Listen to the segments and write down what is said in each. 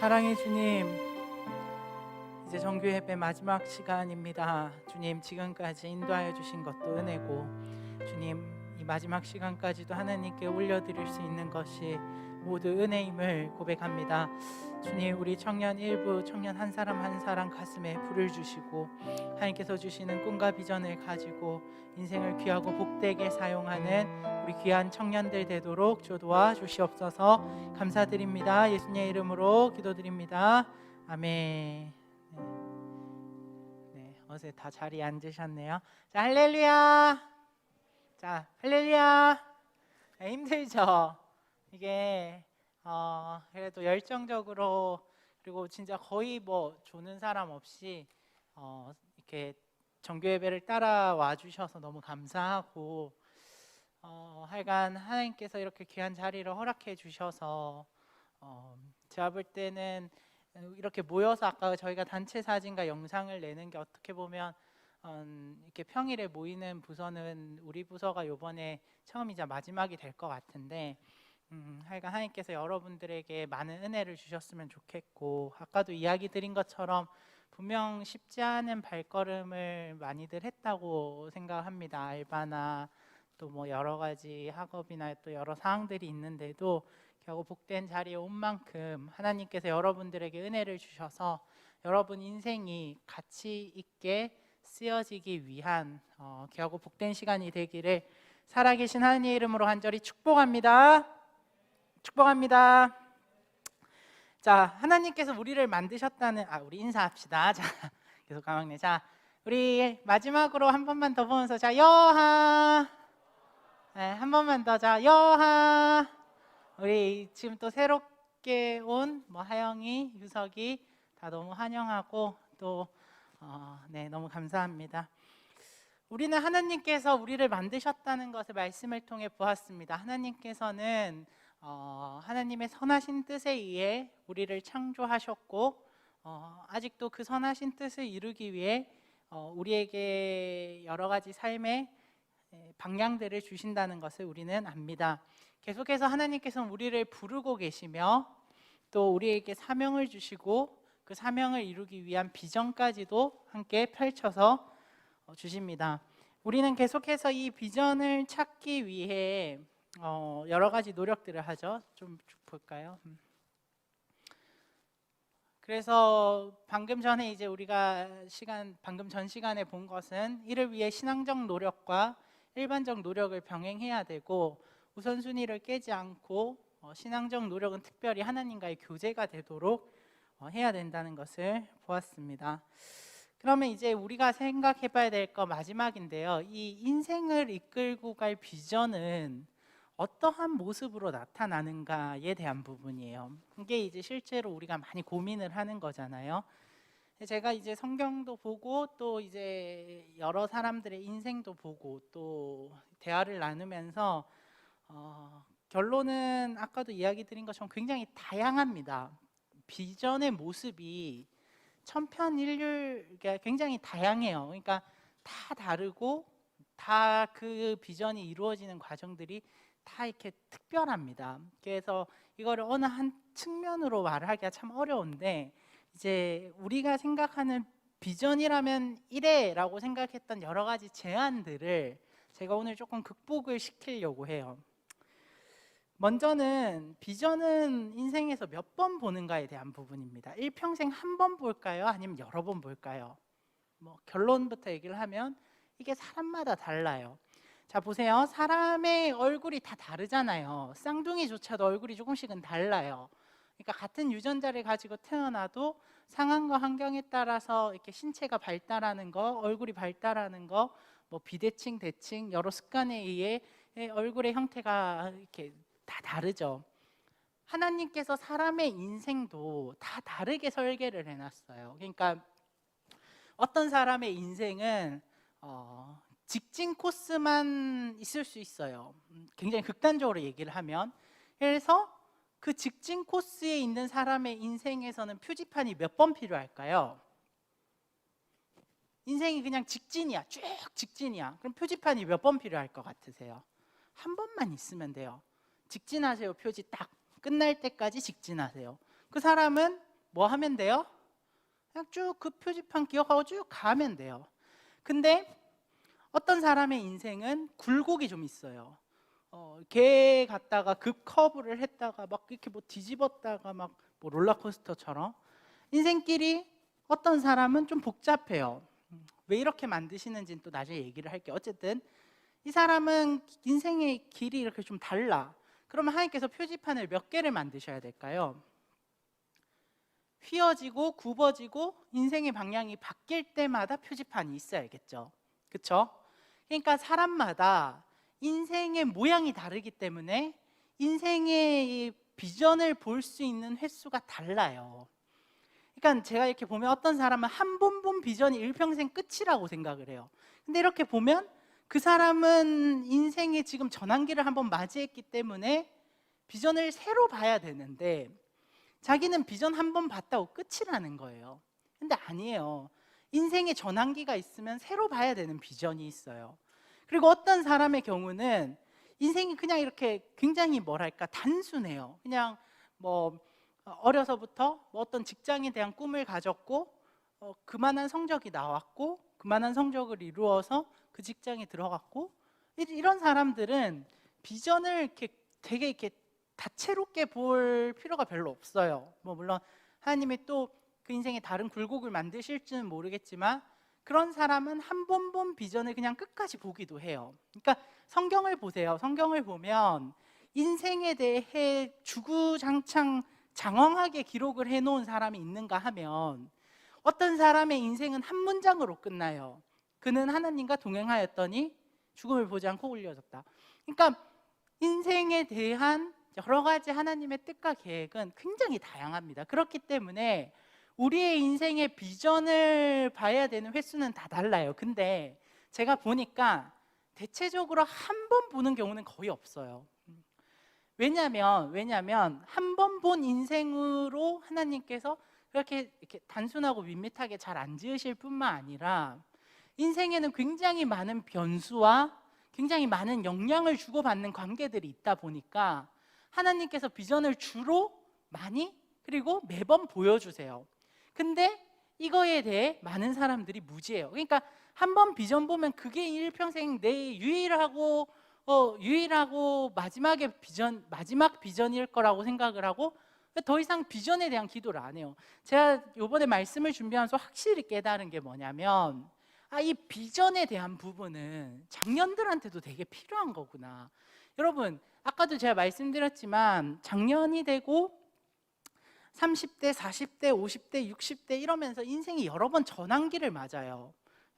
사랑의 주님, 이제 정규 예배 마지막 시간입니다. 주님, 지금까지 인도하여 주신 것도 은혜고, 주님, 이 마지막 시간까지도 하나님께 올려드릴 수 있는 것이 모두 은혜임을 고백합니다. 주님, 우리 청년 일부, 청년 한 사람 한 사람 가슴에 불을 주시고 하나님께서 주시는 꿈과 비전을 가지고 인생을 귀하고 복되게 사용하는 우리 귀한 청년들 되도록 주 도와주시옵소서. 감사드립니다. 예수님의 이름으로 기도드립니다. 아멘. 네, 어제 다 자리에 앉으셨네요. 자, 할렐루야. 자, 할렐루야. 네, 힘들죠? 이게 그래도 열정적으로, 그리고 진짜 거의 뭐 조는 사람 없이 이렇게 정규 예배를 따라와 주셔서 너무 감사하고, 하여간 하나님께서 이렇게 귀한 자리를 허락해 주셔서 제가 볼 때는 이렇게 모여서 아까 저희가 단체 사진과 영상을 내는 게 어떻게 보면 이렇게 평일에 모이는 부서는 우리 부서가 이번에 처음이자 마지막이 될 것 같은데, 하여간 하나님께서 여러분들에게 많은 은혜를 주셨으면 좋겠고, 아까도 이야기 드린 것처럼 분명 쉽지 않은 발걸음을 많이들 했다고 생각합니다. 알바나 또 뭐 여러 가지 학업이나 또 여러 사항들이 있는데도 결국 복된 자리에 온 만큼 하나님께서 여러분들에게 은혜를 주셔서 여러분 인생이 가치 있게 쓰여지기 위한 결국 복된 시간이 되기를 살아계신 하나님의 이름으로 간절히 축복합니다. 축복합니다. 자, 하나님께서 우리를 만드셨다는, 우리 인사합시다. 자, 계속 가망네. 자, 우리 마지막으로 한 번만 더 보면서, 자, 여하. 네, 한 번만 더. 자, 여하. 우리 지금 또 새롭게 온 하영이, 유석이 다 너무 환영하고 또 네, 너무 감사합니다. 우리는 하나님께서 우리를 만드셨다는 것을 말씀을 통해 보았습니다. 하나님께서는 하나님의 선하신 뜻에 의해 우리를 창조하셨고, 아직도 그 선하신 뜻을 이루기 위해 우리에게 여러 가지 삶의 방향들을 주신다는 것을 우리는 압니다. 계속해서 하나님께서는 우리를 부르고 계시며 또 우리에게 사명을 주시고 그 사명을 이루기 위한 비전까지도 함께 펼쳐서 주십니다. 우리는 계속해서 이 비전을 찾기 위해 여러 가지 노력들을 하죠. 좀 볼까요? 그래서 방금 전에 이제 우리가 방금 전 시간에 본 것은 이를 위해 신앙적 노력과 일반적 노력을 병행해야 되고, 우선순위를 깨지 않고 신앙적 노력은 특별히 하나님과의 교제가 되도록 해야 된다는 것을 보았습니다. 그러면 이제 우리가 생각해 봐야 될 거 마지막인데요. 이 인생을 이끌고 갈 비전은 어떠한 모습으로 나타나는가에 대한 부분이에요. 이게 이제 실제로 우리가 많이 고민을 하는 거잖아요. 제가 이제 성경도 보고 또 이제 여러 사람들의 인생도 보고 또 대화를 나누면서 결론은 아까도 이야기 드린 것처럼 굉장히 다양합니다. 비전의 모습이 천편일률, 굉장히 다양해요. 그러니까 다 다르고 다 그 비전이 이루어지는 과정들이 다 이렇게 특별합니다. 그래서 이거를 어느 한 측면으로 말하기가 참 어려운데, 이제 우리가 생각하는 비전이라면 이래라고 생각했던 여러 가지 제안들을 제가 오늘 조금 극복을 시키려고 해요. 먼저는 비전은 인생에서 몇 번 보는가에 대한 부분입니다. 일평생 한 번 볼까요? 아니면 여러 번 볼까요? 결론부터 얘기를 하면 이게 사람마다 달라요. 자, 보세요. 사람의 얼굴이 다 다르잖아요. 쌍둥이조차도 얼굴이 조금씩은 달라요. 그러니까 같은 유전자를 가지고 태어나도 상황과 환경에 따라서 이렇게 신체가 발달하는 거, 얼굴이 발달하는 거, 비대칭, 대칭, 여러 습관에 의해 얼굴의 형태가 이렇게 다 다르죠. 하나님께서 사람의 인생도 다 다르게 설계를 해놨어요. 그러니까 어떤 사람의 인생은 직진 코스만 있을 수 있어요. 굉장히 극단적으로 얘기를 하면. 그래서 그 직진 코스에 있는 사람의 인생에서는 표지판이 몇 번 필요할까요? 인생이 그냥 직진이야, 쭉 직진이야. 그럼 표지판이 몇 번 필요할 것 같으세요? 한 번만 있으면 돼요. 직진하세요. 표지 딱 끝날 때까지 직진하세요. 그 사람은 뭐 하면 돼요? 그냥 쭉 그 표지판 기억하고 쭉 가면 돼요. 근데 어떤 사람의 인생은 굴곡이 좀 있어요. 개 갔다가 급 커브를 했다가 막 이렇게 뭐 뒤집었다가 막 뭐 롤러코스터처럼 인생길이 어떤 사람은 좀 복잡해요. 왜 이렇게 만드시는지는 또 나중에 얘기를 할게요. 어쨌든 이 사람은 인생의 길이 이렇게 좀 달라. 그러면 하나님께서 표지판을 몇 개를 만드셔야 될까요? 휘어지고 굽어지고 인생의 방향이 바뀔 때마다 표지판이 있어야겠죠. 그렇죠? 그러니까 사람마다 인생의 모양이 다르기 때문에 인생의 비전을 볼 수 있는 횟수가 달라요. 그러니까 제가 이렇게 보면 어떤 사람은 한 번 본 비전이 일평생 끝이라고 생각을 해요. 근데 이렇게 보면 그 사람은 인생의 지금 전환기를 한번 맞이했기 때문에 비전을 새로 봐야 되는데 자기는 비전 한 번 봤다고 끝이라는 거예요. 근데 아니에요. 인생의 전환기가 있으면 새로 봐야 되는 비전이 있어요. 그리고 어떤 사람의 경우는 인생이 그냥 이렇게 굉장히 뭐랄까 단순해요. 그냥 뭐 어려서부터 뭐 어떤 직장에 대한 꿈을 가졌고 그만한 성적이 나왔고 그만한 성적을 이루어서 그 직장에 들어갔고 이런 사람들은 비전을 이렇게 되게 이렇게 다채롭게 볼 필요가 별로 없어요. 뭐 물론 하나님이 또 그 인생에 다른 굴곡을 만드실지는 모르겠지만 그런 사람은 한 번 본 비전을 그냥 끝까지 보기도 해요. 그러니까 성경을 보세요. 성경을 보면 인생에 대해 주구장창 장황하게 기록을 해놓은 사람이 있는가 하면 어떤 사람의 인생은 한 문장으로 끝나요. 그는 하나님과 동행하였더니 죽음을 보지 않고 올려졌다. 그러니까 인생에 대한 여러 가지 하나님의 뜻과 계획은 굉장히 다양합니다. 그렇기 때문에 우리의 인생의 비전을 봐야 되는 횟수는 다 달라요. 근데 제가 보니까 대체적으로 한 번 보는 경우는 거의 없어요. 왜냐하면 한 번 본 인생으로 하나님께서 그렇게 이렇게 단순하고 밋밋하게 잘 안 지으실 뿐만 아니라 인생에는 굉장히 많은 변수와 굉장히 많은 영향을 주고받는 관계들이 있다 보니까 하나님께서 비전을 주로 많이 그리고 매번 보여주세요. 근데 이거에 대해 많은 사람들이 무지해요. 그러니까 한 번 비전 보면 그게 일평생 내 유일하고 마지막 비전일 거라고 생각을 하고 더 이상 비전에 대한 기도를 안 해요. 제가 이번에 말씀을 준비하면서 확실히 깨달은 게 뭐냐면 이 비전에 대한 부분은 장년들한테도 되게 필요한 거구나. 여러분 아까도 제가 말씀드렸지만 장년이 되고 30대, 40대, 50대, 60대 이러면서 인생이 여러 번 전환기를 맞아요.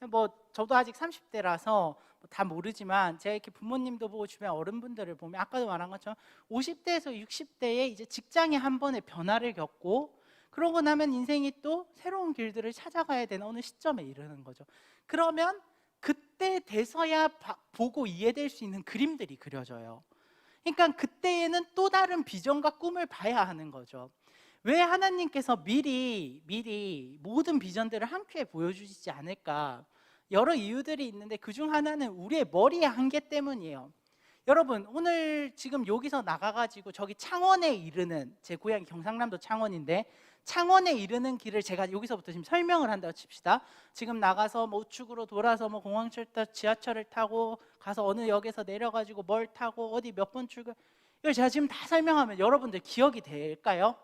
뭐 저도 아직 30대라서 다 모르지만 제가 이렇게 부모님도 보고 주변 어른분들을 보면 아까도 말한 것처럼 50대에서 60대에 이제 직장이 한 번의 변화를 겪고 그러고 나면 인생이 또 새로운 길들을 찾아가야 되는 어느 시점에 이르는 거죠. 그러면 그때 돼서야 보고 이해될 수 있는 그림들이 그려져요. 그러니까 그때에는 또 다른 비전과 꿈을 봐야 하는 거죠. 왜 하나님께서 미리 모든 비전들을 한 큐에 보여주시지 않을까? 여러 이유들이 있는데 그중 하나는 우리의 머리의 한계 때문이에요. 여러분 오늘 지금 여기서 나가가지고 저기 창원에 이르는, 제 고향이 경상남도 창원인데 창원에 이르는 길을 제가 여기서부터 지금 설명을 한다고 칩시다. 지금 나가서 뭐 우측으로 돌아서 뭐 공항철도 지하철을 타고 가서 어느 역에서 내려가지고 뭘 타고 어디 몇 번 출근, 이걸 제가 지금 다 설명하면 여러분들 기억이 될까요?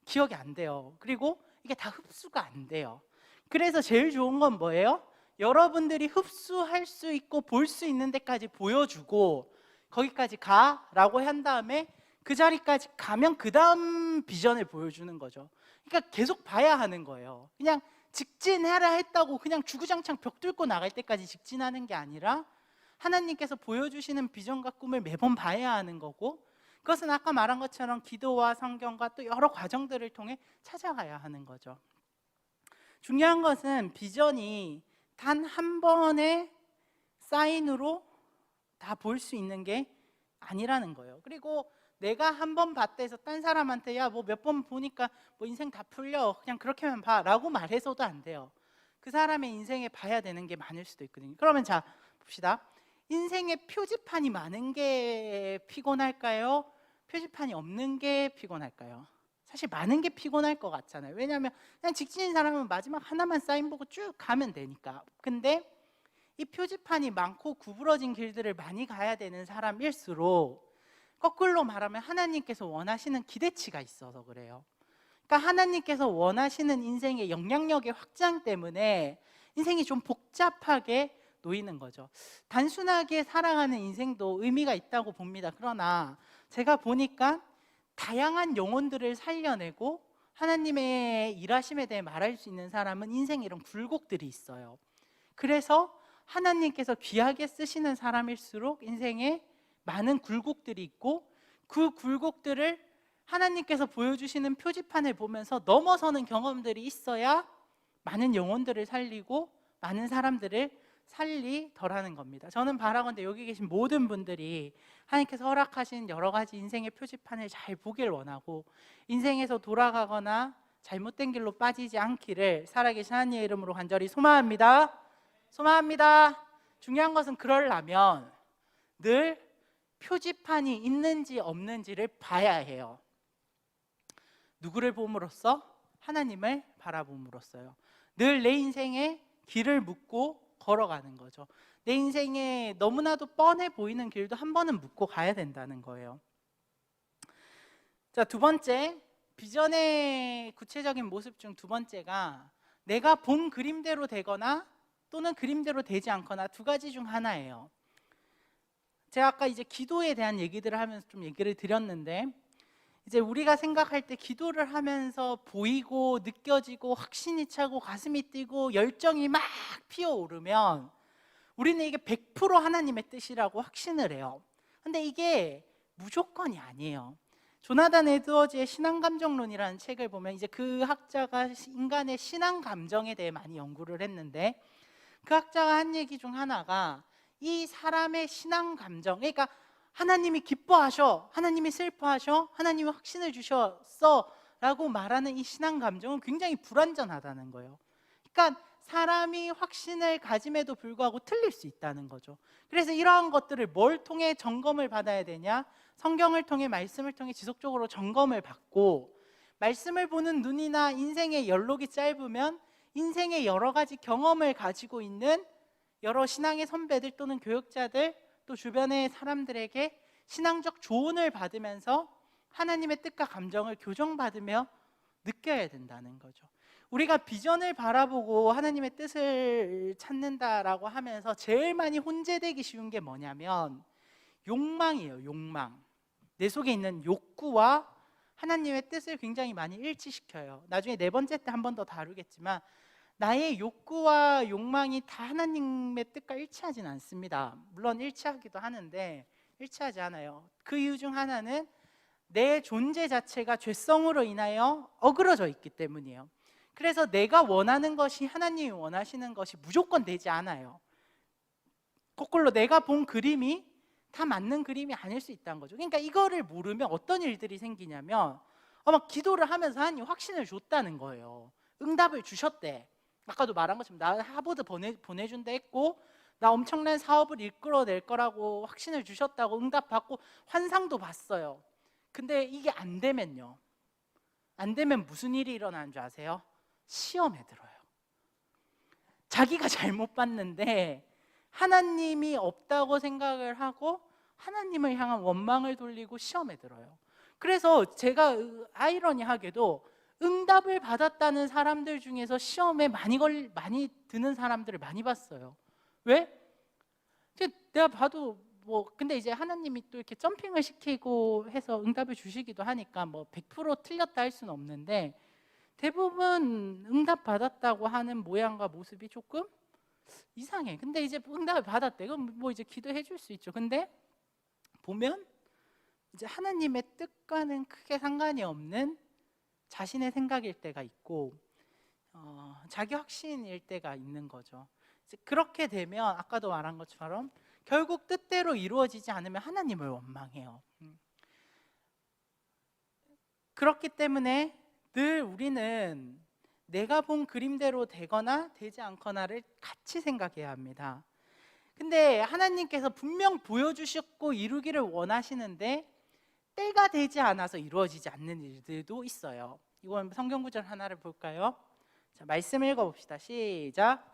기억이 안 돼요. 그리고 이게 다 흡수가 안 돼요. 그래서 제일 좋은 건 뭐예요? 여러분들이 흡수할 수 있고 볼 수 있는 데까지 보여주고 거기까지 가라고 한 다음에 그 자리까지 가면 그 다음 비전을 보여주는 거죠. 그러니까 계속 봐야 하는 거예요. 그냥 직진해라 했다고 그냥 주구장창 벽 뚫고 나갈 때까지 직진하는 게 아니라 하나님께서 보여주시는 비전과 꿈을 매번 봐야 하는 거고, 그것은 아까 말한 것처럼 기도와 성경과 또 여러 과정들을 통해 찾아가야 하는 거죠. 중요한 것은 비전이 단 한 번의 사인으로 다 볼 수 있는 게 아니라는 거예요. 그리고 내가 한 번 봤다 해서 딴 사람한테 야 뭐 몇 번 보니까 뭐 인생 다 풀려 그냥 그렇게만 봐 라고 말해서도 안 돼요. 그 사람의 인생에 봐야 되는 게 많을 수도 있거든요. 그러면 자 봅시다. 인생에 표지판이 많은 게 피곤할까요? 표지판이 없는 게 피곤할까요? 사실 많은 게 피곤할 것 같잖아요. 왜냐하면 그냥 직진인 사람은 마지막 하나만 사인 보고 쭉 가면 되니까. 근데 이 표지판이 많고 구부러진 길들을 많이 가야 되는 사람일수록 거꾸로 말하면 하나님께서 원하시는 기대치가 있어서 그래요. 그러니까 하나님께서 원하시는 인생의 영향력의 확장 때문에 인생이 좀 복잡하게 놓이는 거죠. 단순하게 살아가는 인생도 의미가 있다고 봅니다. 그러나 제가 보니까 다양한 영혼들을 살려내고 하나님의 일하심에 대해 말할 수 있는 사람은 인생에 이런 굴곡들이 있어요. 그래서 하나님께서 귀하게 쓰시는 사람일수록 인생에 많은 굴곡들이 있고, 그 굴곡들을 하나님께서 보여주시는 표지판을 보면서 넘어서는 경험들이 있어야 많은 영혼들을 살리고 많은 사람들을 살리더라는 겁니다. 저는 바라건대 여기 계신 모든 분들이 하나님께서 허락하신 여러 가지 인생의 표지판을 잘 보길 원하고, 인생에서 돌아가거나 잘못된 길로 빠지지 않기를 살아계신 하나님의 이름으로 간절히 소망합니다. 소망합니다. 중요한 것은 그러려면 늘 표지판이 있는지 없는지를 봐야 해요. 누구를 봄으로써? 하나님을 바라봄으로써요. 늘 내 인생에 길을 묻고 걸어가는 거죠. 내 인생에 너무나도 뻔해 보이는 길도 한 번은 묻고 가야 된다는 거예요. 자, 두 번째, 비전의 구체적인 모습 중 두 번째가 내가 본 그림대로 되거나 또는 그림대로 되지 않거나 두 가지 중 하나예요. 제가 아까 이제 기도에 대한 얘기들을 하면서 좀 얘기를 드렸는데, 이제 우리가 생각할 때 기도를 하면서 보이고 느껴지고 확신이 차고 가슴이 뛰고 열정이 막 피어오르면 우리는 이게 100% 하나님의 뜻이라고 확신을 해요. 근데 이게 무조건이 아니에요. 조나단 에드워즈의 신앙감정론이라는 책을 보면 이제 그 학자가 인간의 신앙 감정에 대해 많이 연구를 했는데, 그 학자가 한 얘기 중 하나가 이 사람의 신앙 감정, 그러니까 하나님이 기뻐하셔, 하나님이 슬퍼하셔, 하나님이 확신을 주셨어 라고 말하는 이 신앙 감정은 굉장히 불완전하다는 거예요. 그러니까 사람이 확신을 가짐에도 불구하고 틀릴 수 있다는 거죠. 그래서 이러한 것들을 뭘 통해 점검을 받아야 되냐? 성경을 통해, 말씀을 통해 지속적으로 점검을 받고, 말씀을 보는 눈이나 인생의 연록이 짧으면 인생의 여러 가지 경험을 가지고 있는 여러 신앙의 선배들 또는 교육자들, 또 주변의 사람들에게 신앙적 조언을 받으면서 하나님의 뜻과 감정을 교정받으며 느껴야 된다는 거죠. 우리가 비전을 바라보고 하나님의 뜻을 찾는다라고 하면서 제일 많이 혼재되기 쉬운 게 뭐냐면 욕망이에요. 욕망. 내 속에 있는 욕구와 하나님의 뜻을 굉장히 많이 일치시켜요. 나중에 네 번째 때 한 번 더 다루겠지만 나의 욕구와 욕망이 다 하나님의 뜻과 일치하진 않습니다. 물론 일치하기도 하는데 일치하지 않아요. 그 이유 중 하나는 내 존재 자체가 죄성으로 인하여 어그러져 있기 때문이에요. 그래서 내가 원하는 것이 하나님이 원하시는 것이 무조건 되지 않아요. 거꾸로 내가 본 그림이 다 맞는 그림이 아닐 수 있다는 거죠. 그러니까 이거를 모르면 어떤 일들이 생기냐면 막 기도를 하면서 하나님 확신을 줬다는 거예요. 응답을 주셨대. 아까도 말한 것처럼 나 하버드 보내준다 했고, 나 엄청난 사업을 이끌어낼 거라고 확신을 주셨다고 응답받고 환상도 봤어요. 근데 이게 안 되면요, 안 되면 무슨 일이 일어나는 줄 아세요? 시험에 들어요. 자기가 잘못 봤는데 하나님이 없다고 생각을 하고 하나님을 향한 원망을 돌리고 시험에 들어요. 그래서 제가 아이러니하게도 응답을 받았다는 사람들 중에서 시험에 많이 드는 사람들을 많이 봤어요. 왜? 내가 봐도 근데 이제 하나님이 또 이렇게 점핑을 시키고 해서 응답을 주시기도 하니까 100% 틀렸다 할 수는 없는데, 대부분 응답 받았다고 하는 모양과 모습이 조금 이상해. 근데 이제 응답을 받았대. 그럼 이제 기도해 줄 수 있죠. 근데 보면 이제 하나님의 뜻과는 크게 상관이 없는 자신의 생각일 때가 있고 자기 확신일 때가 있는 거죠. 이제 그렇게 되면 아까도 말한 것처럼 결국 뜻대로 이루어지지 않으면 하나님을 원망해요. 그렇기 때문에 늘 우리는 내가 본 그림대로 되거나 되지 않거나를 같이 생각해야 합니다. 근데 하나님께서 분명 보여주셨고 이루기를 원하시는데 때가 되지 않아서 이루어지지 않는 일들도 있어요. 이건 성경 구절 하나를 볼까요? 자, 말씀 읽어봅시다. 시작.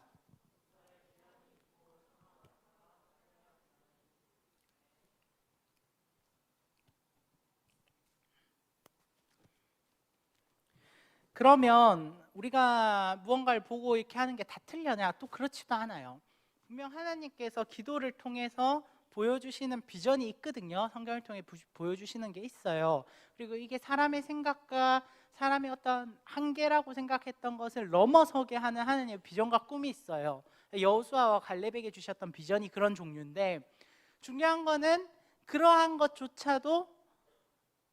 그러면 우리가 무언가를 보고 이렇게 하는 게 다 틀려냐? 또 그렇지도 않아요. 분명 하나님께서 기도를 통해서 보여주시는 비전이 있거든요. 성경을 통해 보여주시는 게 있어요. 그리고 이게 사람의 생각과 사람의 어떤 한계라고 생각했던 것을 넘어서게 하는 하나님의 비전과 꿈이 있어요. 여호수아와 갈렙에게 주셨던 비전이 그런 종류인데, 중요한 거는 그러한 것조차도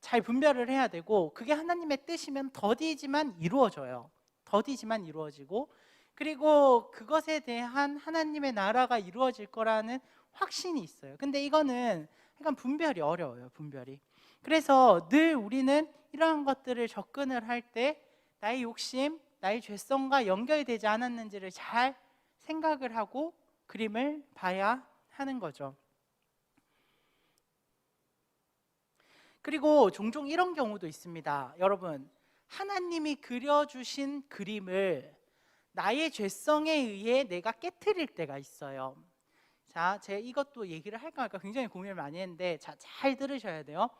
잘 분별을 해야 되고, 그게 하나님의 뜻이면 더디지만 이루어져요. 더디지만 이루어지고, 그리고 그것에 대한 하나님의 나라가 이루어질 거라는 확신이 있어요. 근데 이거는 약간 분별이 어려워요. 분별이. 그래서 늘 우리는 이러한 것들을 접근을 할 때 나의 욕심, 나의 죄성과 연결되지 않았는지를 잘 생각을 하고 그림을 봐야 하는 거죠. 그리고 종종 이런 경우도 있습니다. 여러분, 하나님이 그려주신 그림을 나의 죄성에 의해 내가 깨트릴 때가 있어요. 자, 제가 이것도 얘기를 할까 말까 굉장히 고민을 많이 했는데, 자, 잘 들으셔야 돼요.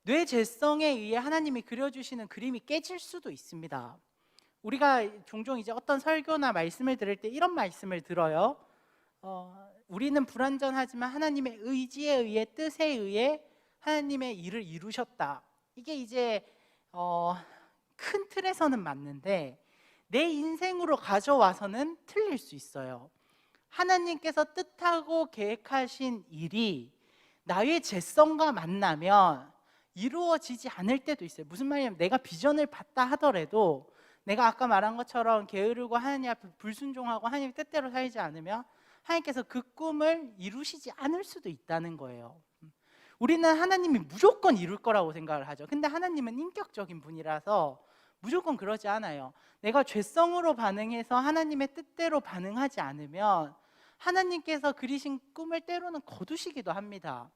뇌 죄성에 의해 하나님이 그려주시는 그림이 깨질 수도 있습니다. 우리가 종종 이제 어떤 설교나 말씀을 들을 때 이런 말씀을 들어요. 우리는 불완전하지만 하나님의 의지에 의해, 뜻에 의해 하나님의 일을 이루셨다. 이게 이제 큰 틀에서는 맞는데 내 인생으로 가져와서는 틀릴 수 있어요. 하나님께서 뜻하고 계획하신 일이 나의 죄성과 만나면 이루어지지 않을 때도 있어요. 무슨 말이냐면, 내가 비전을 봤다 하더라도 내가 아까 말한 것처럼 게으르고 하나님 앞에 불순종하고 하나님의 뜻대로 살지 않으면 하나님께서 그 꿈을 이루시지 않을 수도 있다는 거예요. 우리는 하나님이 무조건 이룰 거라고 생각을 하죠. 근데 하나님은 인격적인 분이라서 무조건 그러지 않아요. 내가 죄성으로 반응해서 하나님의 뜻대로 반응하지 않으면 하나님께서 그리신 꿈을 때로는 거두시기도 합니다.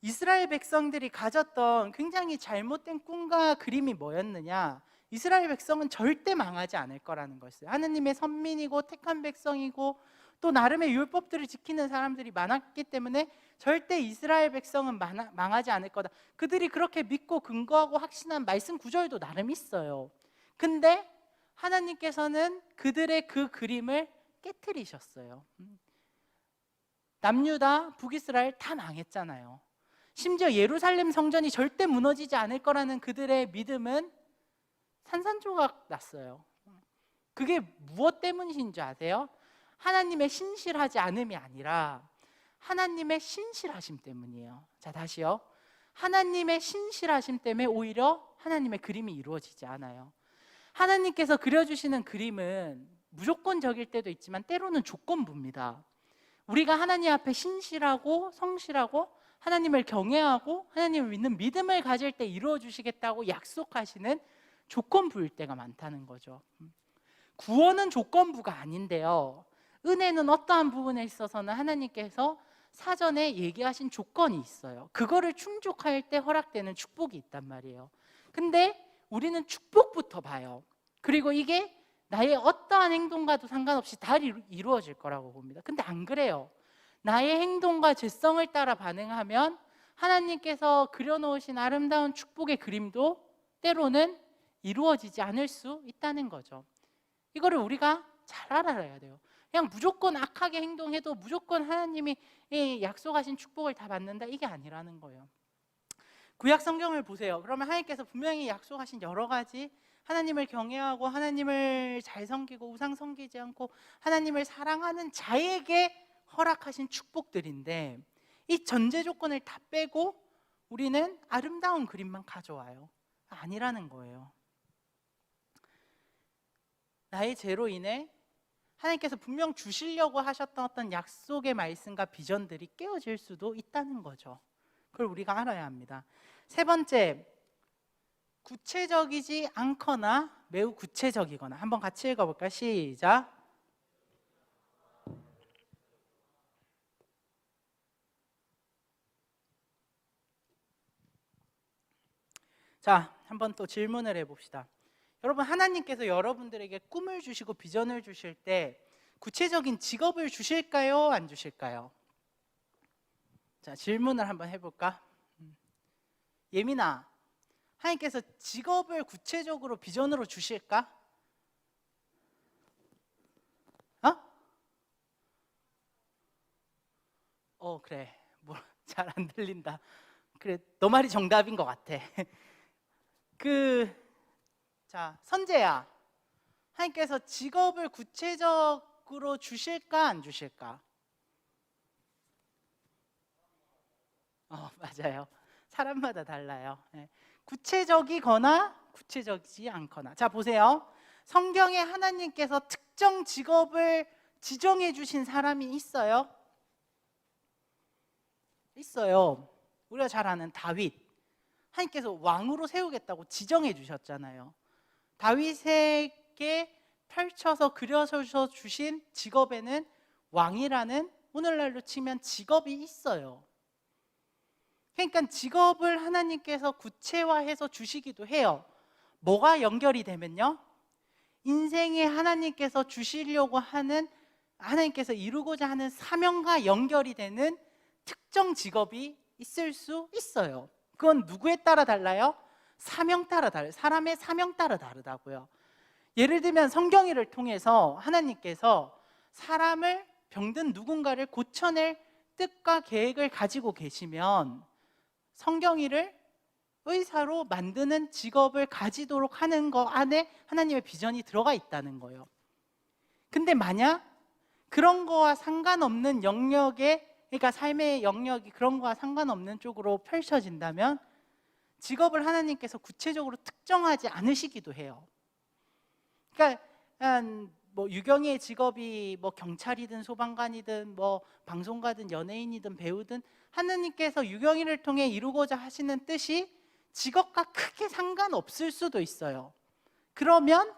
이스라엘 백성들이 가졌던 굉장히 잘못된 꿈과 그림이 뭐였느냐? 이스라엘 백성은 절대 망하지 않을 거라는 것을, 하나님의 선민이고 택한 백성이고 또 나름의 율법들을 지키는 사람들이 많았기 때문에 절대 이스라엘 백성은 망하지 않을 거다. 그들이 그렇게 믿고 근거하고 확신한 말씀 구절도 나름 있어요. 근데 하나님께서는 그들의 그 그림을 깨트리셨어요. 남유다, 북이스라엘 다 망했잖아요. 심지어 예루살렘 성전이 절대 무너지지 않을 거라는 그들의 믿음은 산산조각 났어요. 그게 무엇 때문인 줄 아세요? 하나님의 신실하지 않음이 아니라 하나님의 신실하심 때문이에요. 자, 다시요. 하나님의 신실하심 때문에 오히려 하나님의 그림이 이루어지지 않아요. 하나님께서 그려주시는 그림은 무조건적일 때도 있지만 때로는 조건부입니다. 우리가 하나님 앞에 신실하고 성실하고 하나님을 경외하고 하나님을 믿는 믿음을 가질 때 이루어 주시겠다고 약속하시는 조건부일 때가 많다는 거죠. 구원은 조건부가 아닌데요, 은혜는 어떠한 부분에 있어서는 하나님께서 사전에 얘기하신 조건이 있어요. 그거를 충족할 때 허락되는 축복이 있단 말이에요. 근데 우리는 축복부터 봐요. 그리고 이게 나의 어떠한 행동과도 상관없이 다 이루어질 거라고 봅니다. 근데 안 그래요. 나의 행동과 죄성을 따라 반응하면 하나님께서 그려놓으신 아름다운 축복의 그림도 때로는 이루어지지 않을 수 있다는 거죠. 이거를 우리가 잘 알아야 돼요. 그냥 무조건 악하게 행동해도 무조건 하나님이 약속하신 축복을 다 받는다, 이게 아니라는 거예요. 구약 성경을 보세요. 그러면 하나님께서 분명히 약속하신 여러 가지, 하나님을 경외하고 하나님을 잘 섬기고 우상 섬기지 않고 하나님을 사랑하는 자에게 허락하신 축복들인데, 이 전제 조건을 다 빼고 우리는 아름다운 그림만 가져와요. 아니라는 거예요. 나의 죄로 인해 하나님께서 분명 주시려고 하셨던 어떤 약속의 말씀과 비전들이 깨어질 수도 있다는 거죠. 그걸 우리가 알아야 합니다. 세 번째, 구체적이지 않거나 매우 구체적이거나. 한번 같이 읽어볼까요? 시작. 자, 한번 또 질문을 해봅시다. 여러분, 하나님께서 여러분들에게 꿈을 주시고 비전을 주실 때 구체적인 직업을 주실까요? 안 주실까요? 자, 질문을 한번 해볼까? 예민아, 하나님께서 직업을 구체적으로 비전으로 주실까? 그래. 뭐 잘 안 들린다. 그래, 너 말이 정답인 것 같아. 자, 선재야, 하나님께서 직업을 구체적으로 주실까 안 주실까? 맞아요. 사람마다 달라요. 네. 구체적이거나 구체적이지 않거나. 자, 보세요. 성경에 하나님께서 특정 직업을 지정해 주신 사람이 있어요? 있어요. 우리가 잘 아는 다윗. 하나님께서 왕으로 세우겠다고 지정해 주셨잖아요. 다윗에게 펼쳐서 그려서 주신 직업에는 왕이라는, 오늘날로 치면 직업이 있어요. 그러니까 직업을 하나님께서 구체화해서 주시기도 해요. 뭐가 연결이 되면요, 인생에 하나님께서 주시려고 하는, 하나님께서 이루고자 하는 사명과 연결이 되는 특정 직업이 있을 수 있어요. 그건 누구에 따라 달라요? 사명 따라 달라요. 사람의 사명 따라 다르다고요. 예를 들면 성경일을 통해서 하나님께서 사람을, 병든 누군가를 고쳐낼 뜻과 계획을 가지고 계시면 성경일을 의사로 만드는 직업을 가지도록 하는 거 안에 하나님의 비전이 들어가 있다는 거예요. 근데 만약 그런 거와 상관없는 영역에, 그러니까 삶의 영역이 그런 거와 상관없는 쪽으로 펼쳐진다면 직업을 하나님께서 구체적으로 특정하지 않으시기도 해요. 그러니까 뭐 유경이의 직업이 뭐 경찰이든 소방관이든 뭐 방송가든 연예인이든 배우든 하나님께서 유경이를 통해 이루고자 하시는 뜻이 직업과 크게 상관없을 수도 있어요. 그러면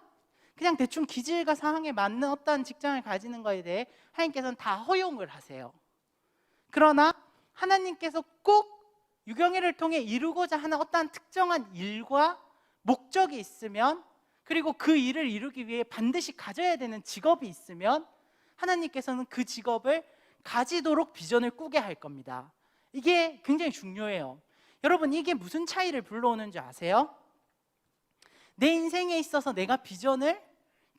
그냥 대충 기질과 상황에 맞는 어떤 직장을 가지는 것에 대해 하나님께서는 다 허용을 하세요. 그러나 하나님께서 꼭 유경이를 통해 이루고자 하는 어떠한 특정한 일과 목적이 있으면, 그리고 그 일을 이루기 위해 반드시 가져야 되는 직업이 있으면 하나님께서는 그 직업을 가지도록 비전을 꾸게 할 겁니다. 이게 굉장히 중요해요. 여러분, 이게 무슨 차이를 불러오는지 아세요? 내 인생에 있어서 내가 비전을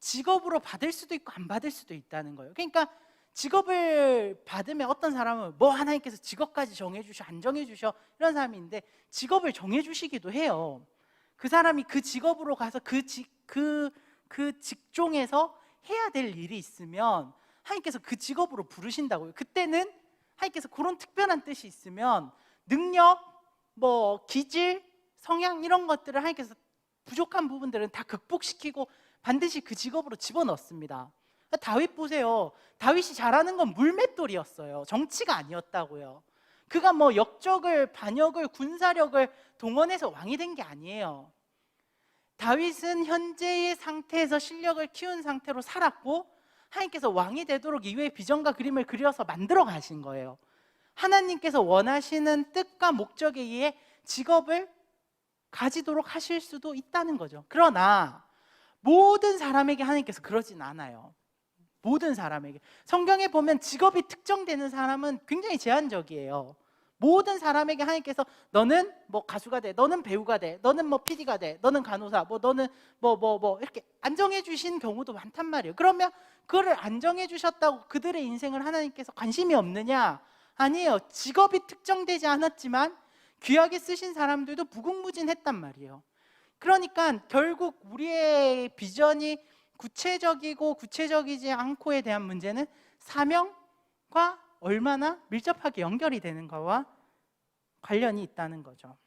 직업으로 받을 수도 있고 안 받을 수도 있다는 거예요. 그러니까 직업을 받으면 어떤 사람은 뭐 하나님께서 직업까지 정해주셔 안 정해주셔 이런 사람이 있는데, 직업을 정해주시기도 해요. 그 사람이 그 직업으로 가서 그 직종에서 해야 될 일이 있으면 하나님께서 그 직업으로 부르신다고요. 그때는 하나님께서 그런 특별한 뜻이 있으면 능력, 뭐 기질, 성향 이런 것들을 하나님께서 부족한 부분들은 다 극복시키고 반드시 그 직업으로 집어넣습니다. 다윗 보세요. 다윗이 잘하는 건 물맷돌이었어요. 정치가 아니었다고요. 그가 뭐 역적을, 반역을, 군사력을 동원해서 왕이 된 게 아니에요. 다윗은 현재의 상태에서 실력을 키운 상태로 살았고 하나님께서 왕이 되도록 이후에 비전과 그림을 그려서 만들어 가신 거예요. 하나님께서 원하시는 뜻과 목적에 의해 직업을 가지도록 하실 수도 있다는 거죠. 그러나 모든 사람에게 하나님께서 그러진 않아요. 모든 사람에게. 성경에 보면 직업이 특정되는 사람은 굉장히 제한적이에요. 모든 사람에게 하나님께서 너는 뭐 가수가 돼, 너는 배우가 돼, 너는 뭐 PD가 돼, 너는 간호사, 뭐 너는 뭐 이렇게 안정해 주신 경우도 많단 말이에요. 그러면 그거를 안정해 주셨다고 그들의 인생을 하나님께서 관심이 없느냐? 아니에요. 직업이 특정되지 않았지만 귀하게 쓰신 사람들도 무궁무진했단 말이에요. 그러니까 결국 우리의 비전이 구체적이고 구체적이지 않고에 대한 문제는 사명과 얼마나 밀접하게 연결이 되는 거와 관련이 있다는 거죠.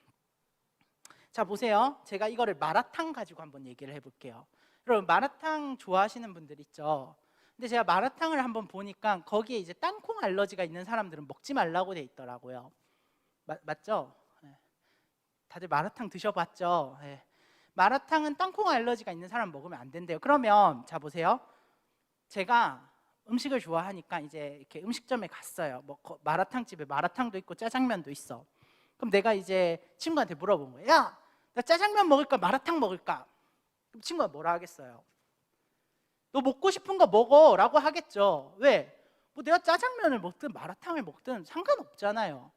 자, 보세요. 제가 이거를 마라탕 가지고 한번 얘기를 해볼게요. 여러분, 마라탕 좋아하시는 분들 있죠? 근데 제가 마라탕을 한번 보니까 거기에 이제 땅콩 알러지가 있는 사람들은 먹지 말라고 돼 있더라고요. 맞죠? 네. 다들 마라탕 드셔봤죠? 네. 마라탕은 땅콩 알러지가 있는 사람 먹으면 안 된대요. 그러면 자, 보세요. 제가 음식을 좋아하니까 이제 이렇게 음식점에 갔어요. 뭐 마라탕 집에 마라탕도 있고 짜장면도 있어. 그럼 내가 이제 친구한테 물어본 거예요. 야, 나 짜장면 먹을까 마라탕 먹을까? 그럼 친구가 뭐라 하겠어요? 너 먹고 싶은 거 먹어 라고 하겠죠. 왜? 뭐 내가 짜장면을 먹든 마라탕을 먹든 상관없잖아요.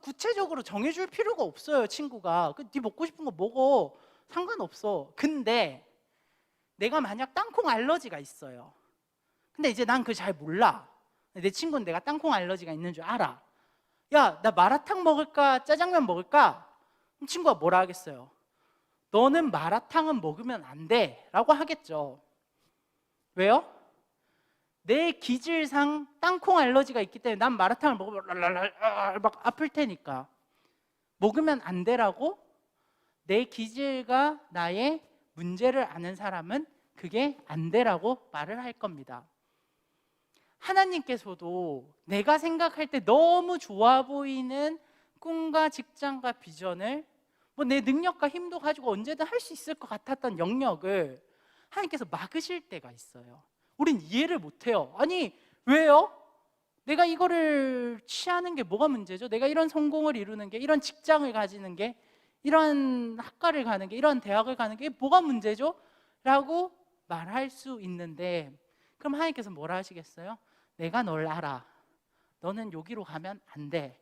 구체적으로 정해줄 필요가 없어요. 친구가 네 먹고 싶은 거 먹어, 상관없어. 근데 내가 만약 땅콩 알러지가 있어요. 근데 이제 난 그걸 잘 몰라. 내 친구는 내가 땅콩 알러지가 있는 줄 알아. 야, 나 마라탕 먹을까 짜장면 먹을까? 그럼 친구가 뭐라 하겠어요? 너는 마라탕은 먹으면 안 돼 라고 하겠죠. 왜요? 내 기질상 땅콩 알러지가 있기 때문에 난 마라탕을 먹으면 막 아플 테니까 먹으면 안 되라고 내 기질과 나의 문제를 아는 사람은 그게 안 되라고 말을 할 겁니다. 하나님께서도 내가 생각할 때 너무 좋아 보이는 꿈과 직장과 비전을 뭐 내 능력과 힘도 가지고 언제든 할 수 있을 것 같았던 영역을 하나님께서 막으실 때가 있어요. 우린 이해를 못해요. 아니 왜요? 내가 이거를 취하는 게 뭐가 문제죠? 내가 이런 성공을 이루는 게, 이런 직장을 가지는 게, 이런 학과를 가는 게, 이런 대학을 가는 게 뭐가 문제죠? 라고 말할 수 있는데, 그럼 하나님께서 뭐라 하시겠어요? 내가 널 알아. 너는 여기로 가면 안 돼.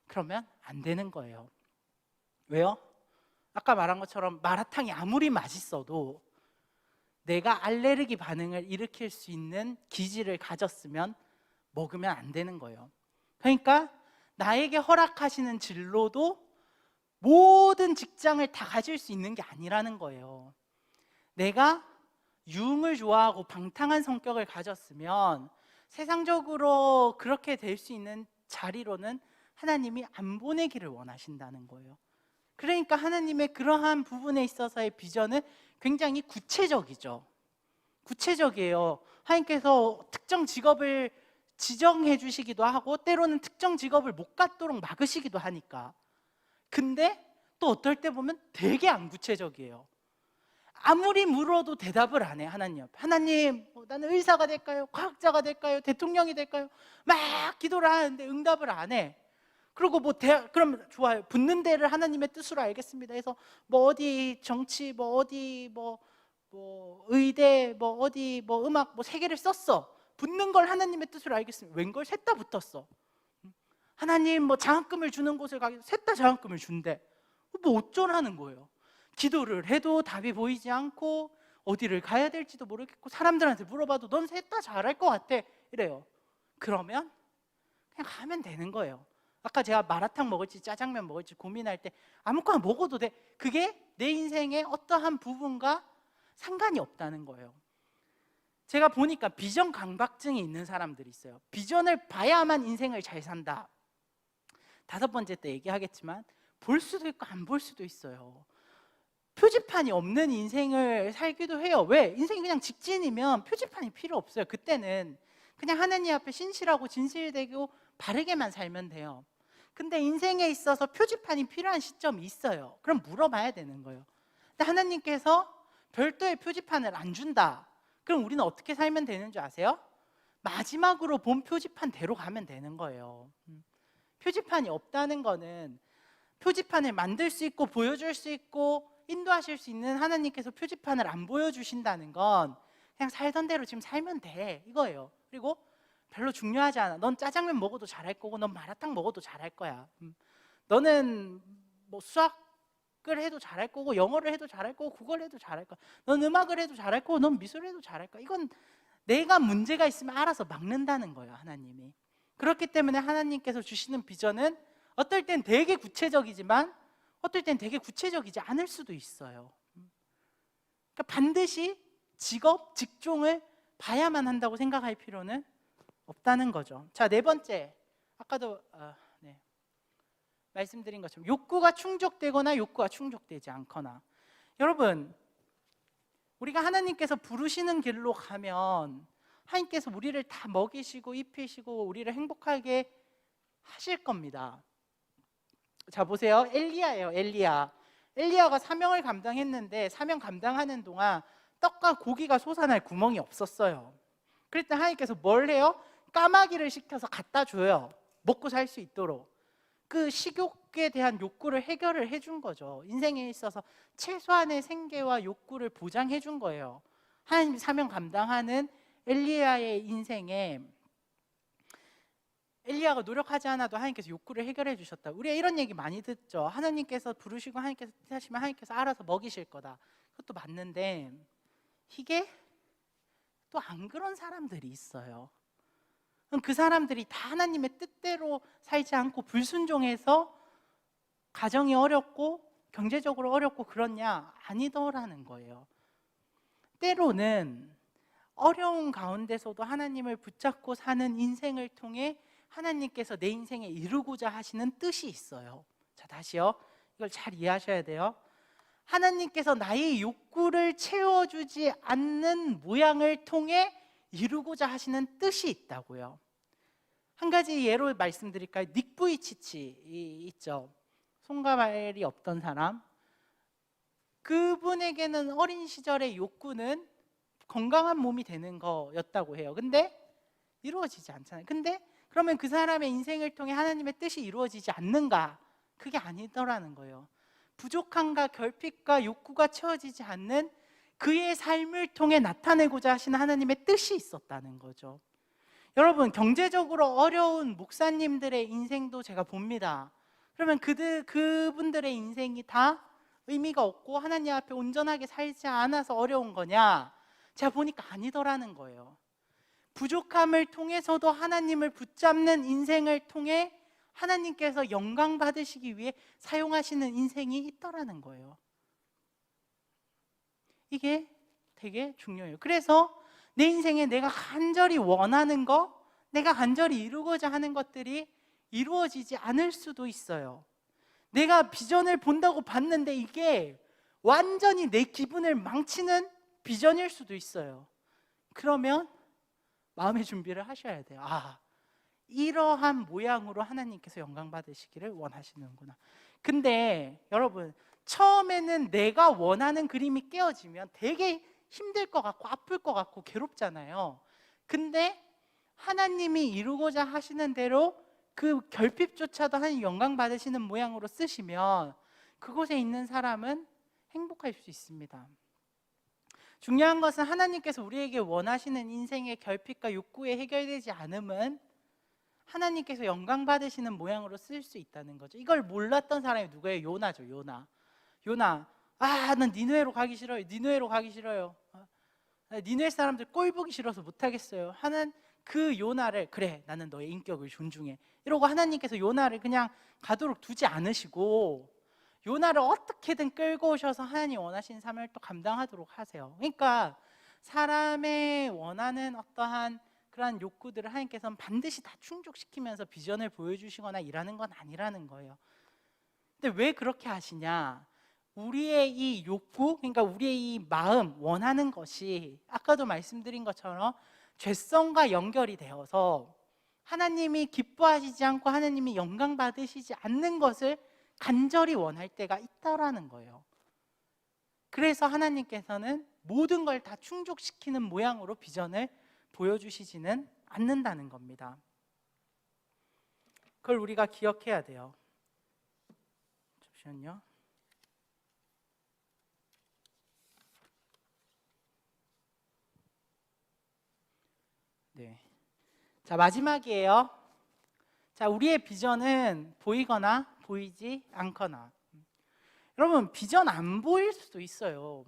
그러면 안 되는 거예요. 왜요? 아까 말한 것처럼 마라탕이 아무리 맛있어도 내가 알레르기 반응을 일으킬 수 있는 기질을 가졌으면 먹으면 안 되는 거예요. 그러니까 나에게 허락하시는 진로도 모든 직장을 다 가질 수 있는 게 아니라는 거예요. 내가 유흥을 좋아하고 방탕한 성격을 가졌으면 세상적으로 그렇게 될 수 있는 자리로는 하나님이 안 보내기를 원하신다는 거예요. 그러니까 하나님의 그러한 부분에 있어서의 비전은 굉장히 구체적이죠. 구체적이에요. 하나님께서 특정 직업을 지정해 주시기도 하고 때로는 특정 직업을 못 갖도록 막으시기도 하니까. 근데 또 어떨 때 보면 되게 안 구체적이에요. 아무리 물어도 대답을 안 해. 하나님 나는 의사가 될까요? 과학자가 될까요? 대통령이 될까요? 막 기도를 하는데 응답을 안 해. 그리고 그럼 좋아요. 붙는 데를 하나님의 뜻으로 알겠습니다 해서 뭐 어디 정치 뭐 어디 뭐 의대 뭐 어디 뭐 음악 뭐 3개를 썼어. 붙는 걸 하나님의 뜻으로 알겠습니다. 웬걸 셋 다 붙었어. 하나님 뭐 장학금을 주는 곳을 가기 셋 다 장학금을 준대. 뭐 어쩌라는 거예요. 기도를 해도 답이 보이지 않고 어디를 가야 될지도 모르겠고 사람들한테 물어봐도 넌 셋 다 잘할 것 같아 이래요. 그러면 그냥 가면 되는 거예요. 아까 제가 마라탕 먹을지 짜장면 먹을지 고민할 때 아무거나 먹어도 돼. 그게 내 인생의 어떠한 부분과 상관이 없다는 거예요. 제가 보니까 비전 강박증이 있는 사람들이 있어요. 비전을 봐야만 인생을 잘 산다. 5번째 때 얘기하겠지만 볼 수도 있고 안 볼 수도 있어요. 표지판이 없는 인생을 살기도 해요. 왜? 인생이 그냥 직진이면 표지판이 필요 없어요. 그때는 그냥 하나님 앞에 신실하고 진실되고 바르게만 살면 돼요. 근데 인생에 있어서 표지판이 필요한 시점이 있어요. 그럼 물어봐야 되는 거예요. 근데 하나님께서 별도의 표지판을 안 준다. 그럼 우리는 어떻게 살면 되는 줄 아세요? 마지막으로 본 표지판대로 가면 되는 거예요. 표지판이 없다는 거는 표지판을 만들 수 있고 보여줄 수 있고 인도하실 수 있는 하나님께서 표지판을 안 보여주신다는 건 그냥 살던 대로 지금 살면 돼 이거예요. 그리고 별로 중요하지 않아. 넌 짜장면 먹어도 잘할 거고 넌 마라탕 먹어도 잘할 거야. 너는 뭐 수학을 해도 잘할 거고 영어를 해도 잘할 거고 국어를 해도 잘할 거야. 넌 음악을 해도 잘할 거고 넌 미술을 해도 잘할 거야. 이건 내가 문제가 있으면 알아서 막는다는 거예요. 하나님이. 그렇기 때문에 하나님께서 주시는 비전은 어떨 땐 되게 구체적이지만 어떨 땐 되게 구체적이지 않을 수도 있어요. 그러니까 반드시 직업, 직종을 봐야만 한다고 생각할 필요는 없다는 거죠. 자, 4번째. 아까도 말씀드린 것처럼 욕구가 충족되거나 욕구가 충족되지 않거나. 여러분, 우리가 하나님께서 부르시는 길로 가면 하나님께서 우리를 다 먹이시고 입히시고 우리를 행복하게 하실 겁니다. 자, 보세요. 엘리야예요. 엘리야가 사명을 감당했는데 사명 감당하는 동안 떡과 고기가 솟아날 구멍이 없었어요. 그랬더니 하나님께서 뭘 해요? 까마귀를 시켜서 갖다 줘요. 먹고 살 수 있도록. 그 식욕에 대한 욕구를 해결을 해준 거죠. 인생에 있어서 최소한의 생계와 욕구를 보장해 준 거예요. 하나님 사명 감당하는 엘리야의 인생에 엘리야가 노력하지 않아도 하나님께서 욕구를 해결해 주셨다. 우리가 이런 얘기 많이 듣죠. 하나님께서 부르시고 하나님께서 뜻하시면 하나님께서 알아서 먹이실 거다. 그것도 맞는데 이게 또 안 그런 사람들이 있어요. 그럼 그 사람들이 다 하나님의 뜻대로 살지 않고 불순종해서 가정이 어렵고 경제적으로 어렵고 그렇냐? 아니더라는 거예요. 때로는 어려운 가운데서도 하나님을 붙잡고 사는 인생을 통해 하나님께서 내 인생에 이루고자 하시는 뜻이 있어요. 자, 다시요. 이걸 잘 이해하셔야 돼요. 하나님께서 나의 욕구를 채워주지 않는 모양을 통해 이루고자 하시는 뜻이 있다고요. 한 가지 예로 말씀드릴까요? 닉 부이치치 있죠. 손과 발이 없던 사람. 그분에게는 어린 시절의 욕구는 건강한 몸이 되는 거였다고 해요. 근데 이루어지지 않잖아요. 근데 그러면 그 사람의 인생을 통해 하나님의 뜻이 이루어지지 않는가? 그게 아니더라는 거예요. 부족함과 결핍과 욕구가 채워지지 않는 그의 삶을 통해 나타내고자 하시는 하나님의 뜻이 있었다는 거죠. 여러분, 경제적으로 어려운 목사님들의 인생도 제가 봅니다. 그러면 그분들의 인생이 다 의미가 없고 하나님 앞에 온전하게 살지 않아서 어려운 거냐? 제가 보니까 아니더라는 거예요. 부족함을 통해서도 하나님을 붙잡는 인생을 통해 하나님께서 영광 받으시기 위해 사용하시는 인생이 있더라는 거예요. 이게 되게 중요해요. 그래서 내 인생에 내가 간절히 원하는 거, 내가 간절히 이루고자 하는 것들이 이루어지지 않을 수도 있어요. 내가 비전을 본다고 봤는데 이게 완전히 내 기분을 망치는 비전일 수도 있어요. 그러면 마음의 준비를 하셔야 돼요. 아, 이러한 모양으로 하나님께서 영광 받으시기를 원하시는구나. 근데 여러분, 처음에는 내가 원하는 그림이 깨어지면 되게 힘들 것 같고 아플 것 같고 괴롭잖아요. 근데 하나님이 이루고자 하시는 대로 그 결핍조차도 하나님 영광 받으시는 모양으로 쓰시면 그곳에 있는 사람은 행복할 수 있습니다. 중요한 것은 하나님께서 우리에게 원하시는 인생의 결핍과 욕구에 해결되지 않음은 하나님께서 영광 받으시는 모양으로 쓸 수 있다는 거죠. 이걸 몰랐던 사람이 누구예요? 요나죠. 요나. 아, 난 니느웨로 가기 싫어요. 니느웨로 가기 싫어요. 니느웨 사람들 꼴 보기 싫어서 못 하겠어요. 하는 그 요나를, 그래, 나는 너의 인격을 존중해, 이러고 하나님께서 요나를 그냥 가도록 두지 않으시고 요나를 어떻게든 끌고 오셔서 하나님 원하시는 삶을 또 감당하도록 하세요. 그러니까 사람의 원하는 어떠한 그러한 욕구들을 하나님께서는 반드시 다 충족시키면서 비전을 보여주시거나 일하는 건 아니라는 거예요. 근데 왜 그렇게 하시냐? 우리의 이 욕구, 그러니까 우리의 이 마음, 원하는 것이 아까도 말씀드린 것처럼 죄성과 연결이 되어서 하나님이 기뻐하시지 않고 하나님이 영광 받으시지 않는 것을 간절히 원할 때가 있다라는 거예요. 그래서 하나님께서는 모든 걸 다 충족시키는 모양으로 비전을 보여주시지는 않는다는 겁니다. 그걸 우리가 기억해야 돼요. 잠시만요. 네. 자, 마지막이에요. 자, 우리의 비전은 보이거나 보이지 않거나. 여러분, 비전 안 보일 수도 있어요.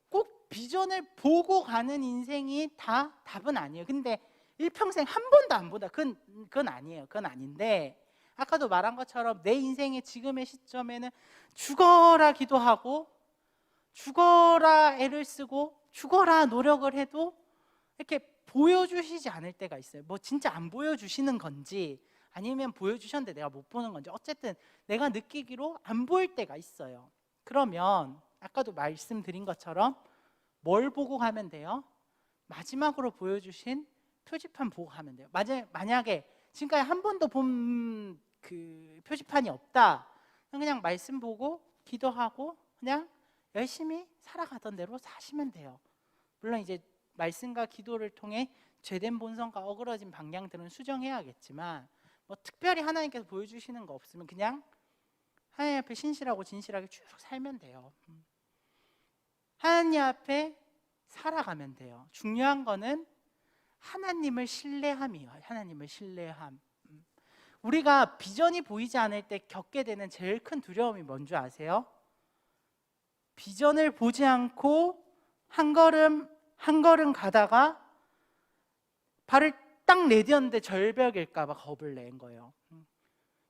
꼭 비전을 보고 가는 인생이 다 답은 아니에요. 근데 일평생 한 번도 안 보다, 그건 아니에요. 그건 아닌데 아까도 말한 것처럼 내 인생의 지금의 시점에는 죽어라 기도하고 죽어라 애를 쓰고 죽어라 노력을 해도 이렇게 보여주시지 않을 때가 있어요. 뭐 진짜 안 보여주시는 건지 아니면 보여주셨는데 내가 못 보는 건지, 어쨌든 내가 느끼기로 안 보일 때가 있어요. 그러면 아까도 말씀드린 것처럼 뭘 보고 가면 돼요? 마지막으로 보여주신 표지판 보고 가면 돼요. 만약에 지금까지 한 번도 본 그 표지판이 없다, 그냥 말씀 보고 기도하고 그냥 열심히 살아가던 대로 사시면 돼요. 물론 이제 말씀과 기도를 통해 죄된 본성과 어그러진 방향들은 수정해야겠지만 뭐 특별히 하나님께서 보여주시는 거 없으면 그냥 하나님 앞에 신실하고 진실하게 쭉 살면 돼요. 하나님 앞에 살아가면 돼요. 중요한 거는 하나님을 신뢰함이에요. 하나님을 신뢰함. 우리가 비전이 보이지 않을 때 겪게 되는 제일 큰 두려움이 뭔지 아세요? 비전을 보지 않고 한 걸음 가다가 발을 딱 내디었는데 절벽일까 봐 겁을 낸 거예요.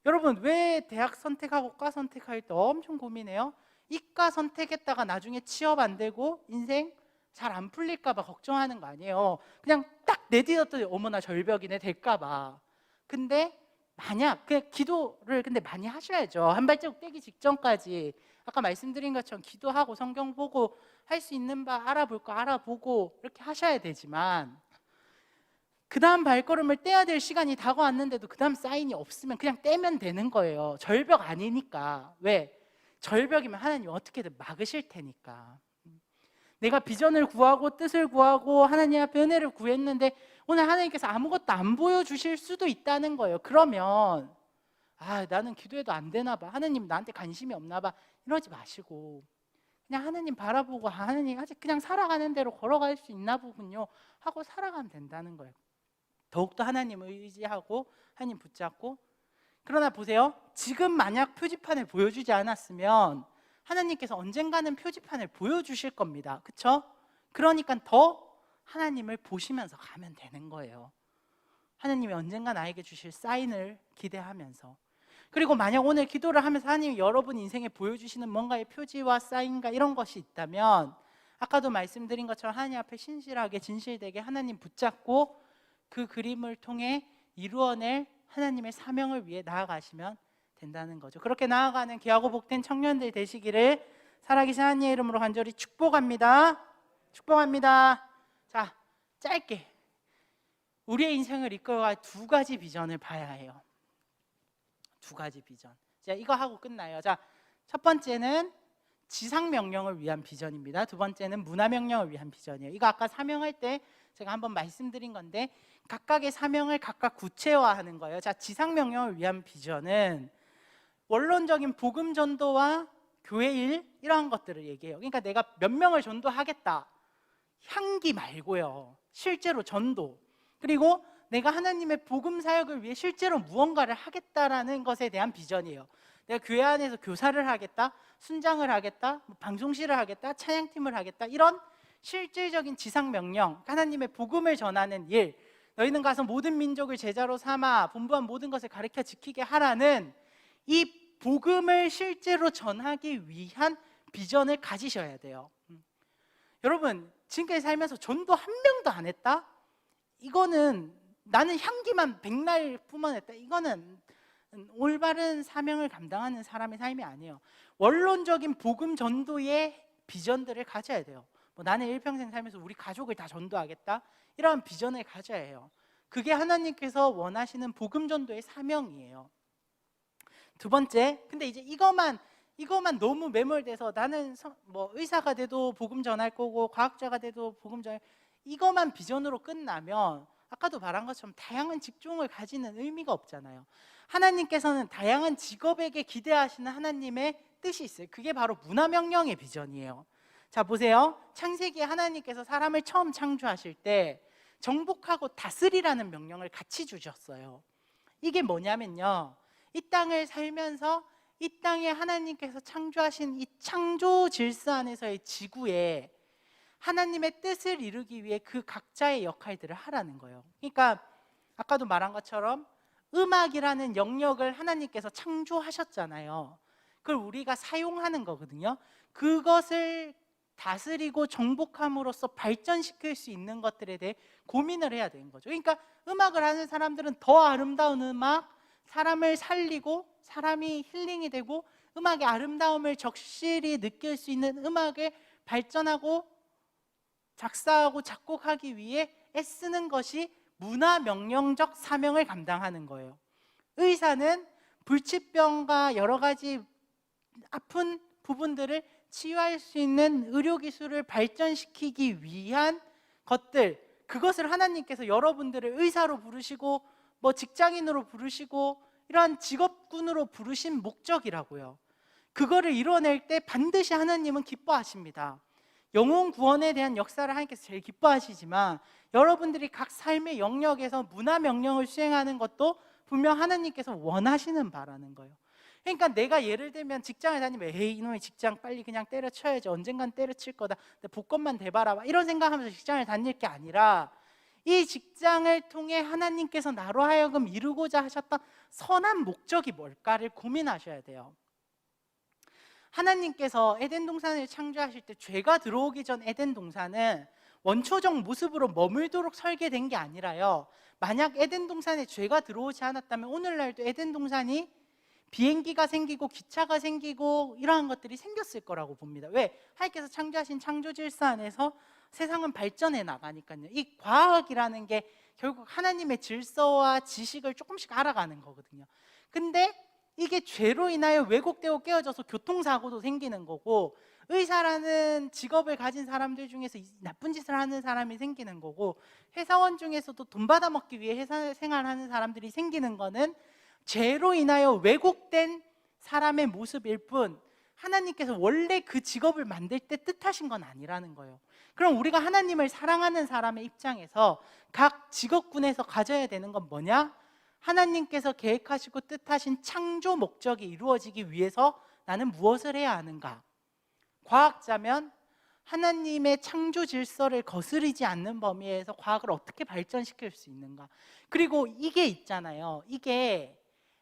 여러분, 왜 대학 선택하고 과 선택할 때 엄청 고민해요? 이과 선택했다가 나중에 취업 안 되고 인생 잘 안 풀릴까 봐 걱정하는 거 아니에요. 그냥 딱 내디뎠더니 어머나 절벽이네 될까 봐. 근데 만약 그냥 기도를 근데 많이 하셔야죠. 한 발자국 떼기 직전까지 아까 말씀드린 것처럼 기도하고 성경 보고 할 수 있는 바 알아볼 거 알아보고 이렇게 하셔야 되지만, 그 다음 발걸음을 떼야 될 시간이 다가왔는데도 그 다음 사인이 없으면 그냥 떼면 되는 거예요. 절벽 아니니까. 왜? 절벽이면 하나님 어떻게든 막으실 테니까. 내가 비전을 구하고 뜻을 구하고 하나님 앞에 은혜를 구했는데 오늘 하나님께서 아무것도 안 보여주실 수도 있다는 거예요. 그러면 나는 기도해도 안 되나 봐, 하나님 나한테 관심이 없나 봐, 이러지 마시고 그냥 하나님 바라보고 하나님 아직 그냥 살아가는 대로 걸어갈 수 있나 보군요 하고 살아가면 된다는 거예요. 더욱더 하나님을 의지하고 하나님 붙잡고. 그러나 보세요, 지금 만약 표지판을 보여주지 않았으면 하나님께서 언젠가는 표지판을 보여주실 겁니다. 그렇죠? 그러니까 더 하나님을 보시면서 가면 되는 거예요. 하나님이 언젠가 나에게 주실 사인을 기대하면서. 그리고 만약 오늘 기도를 하면서 하나님이 여러분 인생에 보여주시는 뭔가의 표지와 사인과 이런 것이 있다면, 아까도 말씀드린 것처럼 하나님 앞에 신실하게 진실되게 하나님 붙잡고 그 그림을 통해 이루어낼 하나님의 사명을 위해 나아가시면 된다는 거죠. 그렇게 나아가는 귀하고 복된 청년들 되시기를 살아계신 하나님의 이름으로 간절히 축복합니다. 축복합니다. 자, 짧게 우리의 인생을 이끌어갈 두 가지 비전을 봐야 해요. 두 가지 비전. 자, 이거 하고 끝나요. 자, 첫 번째는 지상 명령을 위한 비전입니다. 두 번째는 문화 명령을 위한 비전이에요. 이거 아까 사명할 때 제가 한번 말씀드린 건데, 각각의 사명을 각각 구체화하는 거예요. 자, 지상 명령을 위한 비전은 원론적인 복음 전도와 교회 일 이러한 것들을 얘기해요. 그러니까 내가 몇 명을 전도하겠다, 향기 말고요, 실제로 전도, 그리고 내가 하나님의 복음 사역을 위해 실제로 무언가를 하겠다라는 것에 대한 비전이에요. 내가 교회 안에서 교사를 하겠다, 순장을 하겠다, 방송실을 하겠다, 찬양팀을 하겠다, 이런 실질적인 지상 명령, 하나님의 복음을 전하는 일, 너희는 가서 모든 민족을 제자로 삼아 분부한 모든 것을 가르쳐 지키게 하라는 이 복음을 실제로 전하기 위한 비전을 가지셔야 돼요. 여러분, 지금까지 살면서 전도 한 명도 안 했다? 이거는 나는 향기만 백날 뿜어냈다, 이거는 올바른 사명을 감당하는 사람의 삶이 아니에요. 원론적인 복음 전도의 비전들을 가져야 돼요. 나는 일평생 살면서 우리 가족을 다 전도하겠다, 이런 비전을 가져야 해요. 그게 하나님께서 원하시는 복음 전도의 사명이에요. 두 번째, 근데 이제 이것만 너무 매몰돼서 나는 의사가 돼도 복음 전할 거고 과학자가 돼도 복음 전할, 이것만 비전으로 끝나면 아까도 말한 것처럼 다양한 직종을 가지는 의미가 없잖아요. 하나님께서는 다양한 직업에게 기대하시는 하나님의 뜻이 있어요. 그게 바로 문화명령의 비전이에요. 자, 보세요. 창세기에 하나님께서 사람을 처음 창조하실 때 정복하고 다스리라는 명령을 같이 주셨어요. 이게 뭐냐면요, 이 땅을 살면서 이 땅에 하나님께서 창조하신 이 창조 질서 안에서의 지구에 하나님의 뜻을 이루기 위해 그 각자의 역할들을 하라는 거예요. 그러니까 아까도 말한 것처럼 음악이라는 영역을 하나님께서 창조하셨잖아요. 그걸 우리가 사용하는 거거든요. 그것을 다스리고 정복함으로써 발전시킬 수 있는 것들에 대해 고민을 해야 되는 거죠. 그러니까 음악을 하는 사람들은 더 아름다운 음악, 사람을 살리고 사람이 힐링이 되고 음악의 아름다움을 적실히 느낄 수 있는 음악을 발전하고 작사하고 작곡하기 위해 애쓰는 것이 문화명령적 사명을 감당하는 거예요. 의사는 불치병과 여러 가지 아픈 부분들을 치유할 수 있는 의료기술을 발전시키기 위한 것들, 그것을 하나님께서 여러분들을 의사로 부르시고 뭐 직장인으로 부르시고 이러한 직업군으로 부르신 목적이라고요. 그거를 이뤄낼 때 반드시 하나님은 기뻐하십니다. 영혼 구원에 대한 역사를 하나님께서 제일 기뻐하시지만 여러분들이 각 삶의 영역에서 문화 명령을 수행하는 것도 분명 하나님께서 원하시는 바라는 거예요. 그러니까 내가 예를 들면 직장을 다니면 에이 이놈의 직장 빨리 그냥 때려쳐야지, 언젠간 때려칠 거다, 내 복권만 대봐라, 이런 생각하면서 직장을 다닐 게 아니라 이 직장을 통해 하나님께서 나로 하여금 이루고자 하셨던 선한 목적이 뭘까를 고민하셔야 돼요. 하나님께서 에덴 동산을 창조하실 때 죄가 들어오기 전 에덴 동산은 원초적 모습으로 머물도록 설계된 게 아니라요, 만약 에덴 동산에 죄가 들어오지 않았다면 오늘날도 에덴 동산이 비행기가 생기고 기차가 생기고 이러한 것들이 생겼을 거라고 봅니다. 왜? 하나님께서 창조하신 창조 질서 안에서 세상은 발전해 나가니까요. 이 과학이라는 게 결국 하나님의 질서와 지식을 조금씩 알아가는 거거든요. 근데 이게 죄로 인하여 왜곡되고 깨어져서 교통사고도 생기는 거고, 의사라는 직업을 가진 사람들 중에서 나쁜 짓을 하는 사람이 생기는 거고, 회사원 중에서도 돈 받아먹기 위해 회사 생활하는 사람들이 생기는 거는 죄로 인하여 왜곡된 사람의 모습일 뿐 하나님께서 원래 그 직업을 만들 때 뜻하신 건 아니라는 거예요. 그럼 우리가 하나님을 사랑하는 사람의 입장에서 각 직업군에서 가져야 되는 건 뭐냐? 하나님께서 계획하시고 뜻하신 창조 목적이 이루어지기 위해서 나는 무엇을 해야 하는가? 과학자면 하나님의 창조 질서를 거스르지 않는 범위에서 과학을 어떻게 발전시킬 수 있는가? 그리고 이게 있잖아요, 이게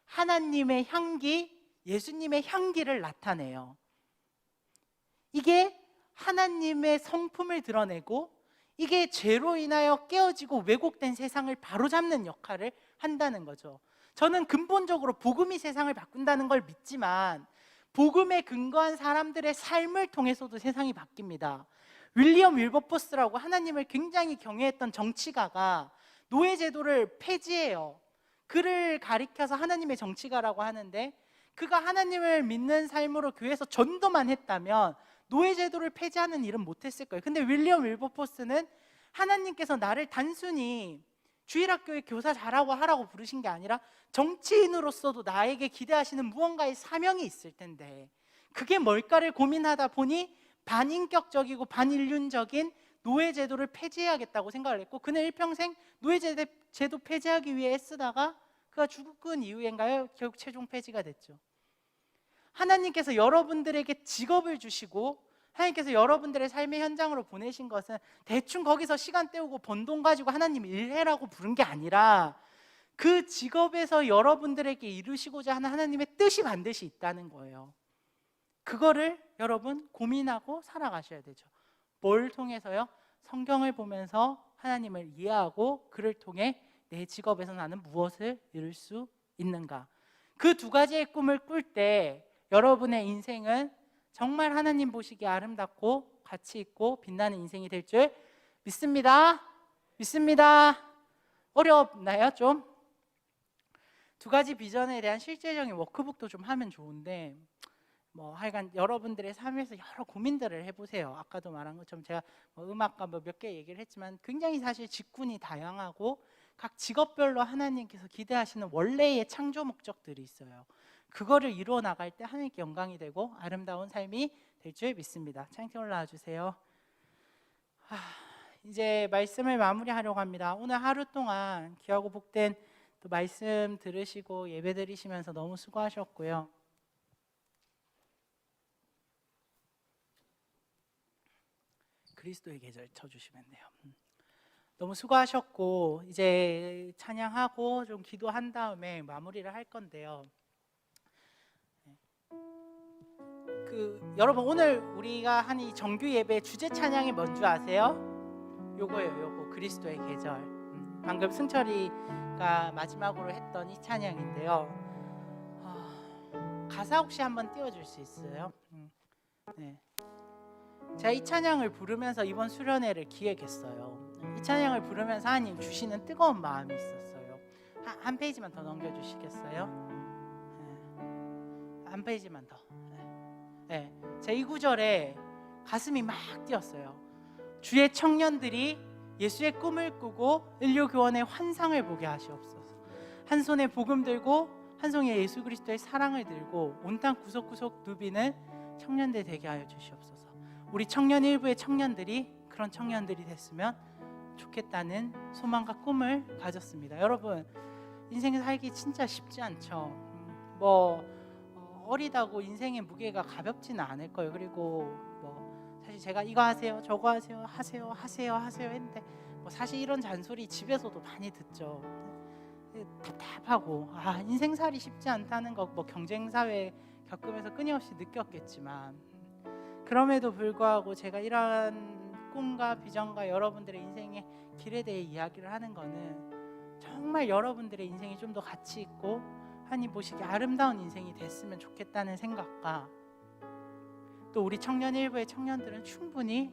하나님의 향기, 예수님의 향기를 나타내요. 이게 하나님의 성품을 드러내고 이게 죄로 인하여 깨어지고 왜곡된 세상을 바로잡는 역할을 한다는 거죠. 저는 근본적으로 복음이 세상을 바꾼다는 걸 믿지만 복음에 근거한 사람들의 삶을 통해서도 세상이 바뀝니다. 윌리엄 윌버포스라고 하나님을 굉장히 경외했던 정치가가 노예제도를 폐지해요. 그를 가리켜서 하나님의 정치가라고 하는데, 그가 하나님을 믿는 삶으로 교회에서 전도만 했다면 노예제도를 폐지하는 일은 못했을 거예요. 근데 윌리엄 윌버포스는 하나님께서 나를 단순히 주일학교의 교사 잘하고 하라고 부르신 게 아니라 정치인으로서도 나에게 기대하시는 무언가의 사명이 있을 텐데 그게 뭘까를 고민하다 보니 반인격적이고 반인륜적인 노예제도를 폐지해야겠다고 생각을 했고, 그는 일평생 노예제도 폐지하기 위해 애쓰다가 그가 죽은 이후인가요? 결국 최종 폐지가 됐죠. 하나님께서 여러분들에게 직업을 주시고 하나님께서 여러분들의 삶의 현장으로 보내신 것은 대충 거기서 시간 때우고 번 돈 가지고 하나님 일해라고 부른 게 아니라 그 직업에서 여러분들에게 이루시고자 하는 하나님의 뜻이 반드시 있다는 거예요. 그거를 여러분 고민하고 살아가셔야 되죠. 뭘 통해서요? 성경을 보면서 하나님을 이해하고 그를 통해 내 직업에서 나는 무엇을 이룰 수 있는가. 그 두 가지의 꿈을 꿀 때 여러분의 인생은 정말 하나님 보시기에 아름답고 가치 있고 빛나는 인생이 될 줄 믿습니다. 믿습니다. 어렵나요? 좀? 두 가지 비전에 대한 실제적인 워크북도 좀 하면 좋은데 하여간 여러분들의 삶에서 여러 고민들을 해보세요. 아까도 말한 것처럼 제가 음악과 몇 개 얘기를 했지만 굉장히 사실 직군이 다양하고 각 직업별로 하나님께서 기대하시는 원래의 창조 목적들이 있어요. 그거를 이루어 나갈 때 하나님께 영광이 되고 아름다운 삶이 될 줄 믿습니다. 창태 올라와 주세요. 이제 말씀을 마무리하려고 합니다. 오늘 하루 동안 귀하고 복된 또 말씀 들으시고 예배 드리시면서 너무 수고하셨고요. 그리스도의 계절 쳐주시면 돼요. 너무 수고하셨고 이제 찬양하고 좀 기도한 다음에 마무리를 할 건데요. 여러분 오늘 우리가 한 이 정규 예배 주제 찬양이 뭔지 아세요? 요거예요. 요거 그리스도의 계절. 방금 승철이가 마지막으로 했던 이 찬양인데요. 가사 혹시 한번 띄워줄 수 있어요? 네. 제가 이 찬양을 부르면서 이번 수련회를 기획했어요. 이 찬양을 부르면서 하나님 주시는 뜨거운 마음이 있었어요. 한 페이지만 더 넘겨주시겠어요? 네. 한 페이지만 더. 네. 제 이 구절에 가슴이 막 뛰었어요. 주의 청년들이 예수의 꿈을 꾸고 인류 교원의 환상을 보게 하시옵소서. 한 손에 복음 들고 한 손에 예수 그리스도의 사랑을 들고 온 땅 구석구석 누비는 청년들 되게 하여 주시옵소서. 우리 청년 일부의 청년들이 그런 청년들이 됐으면 좋겠다는 소망과 꿈을 가졌습니다. 여러분, 인생 살기 진짜 쉽지 않죠. 어리다고 인생의 무게가 가볍지는 않을 거예요. 그리고 사실 제가 이거 하세요 저거 하세요 했는데 사실 이런 잔소리 집에서도 많이 듣죠. 답답하고 인생살이 쉽지 않다는 거 경쟁사회 겪으면서 끊임없이 느꼈겠지만, 그럼에도 불구하고 제가 이러한 꿈과 비전과 여러분들의 인생의 길에 대해 이야기를 하는 거는 정말 여러분들의 인생이 좀 더 가치 있고 하나님 보시기에 아름다운 인생이 됐으면 좋겠다는 생각과, 또 우리 청년 일부의 청년들은 충분히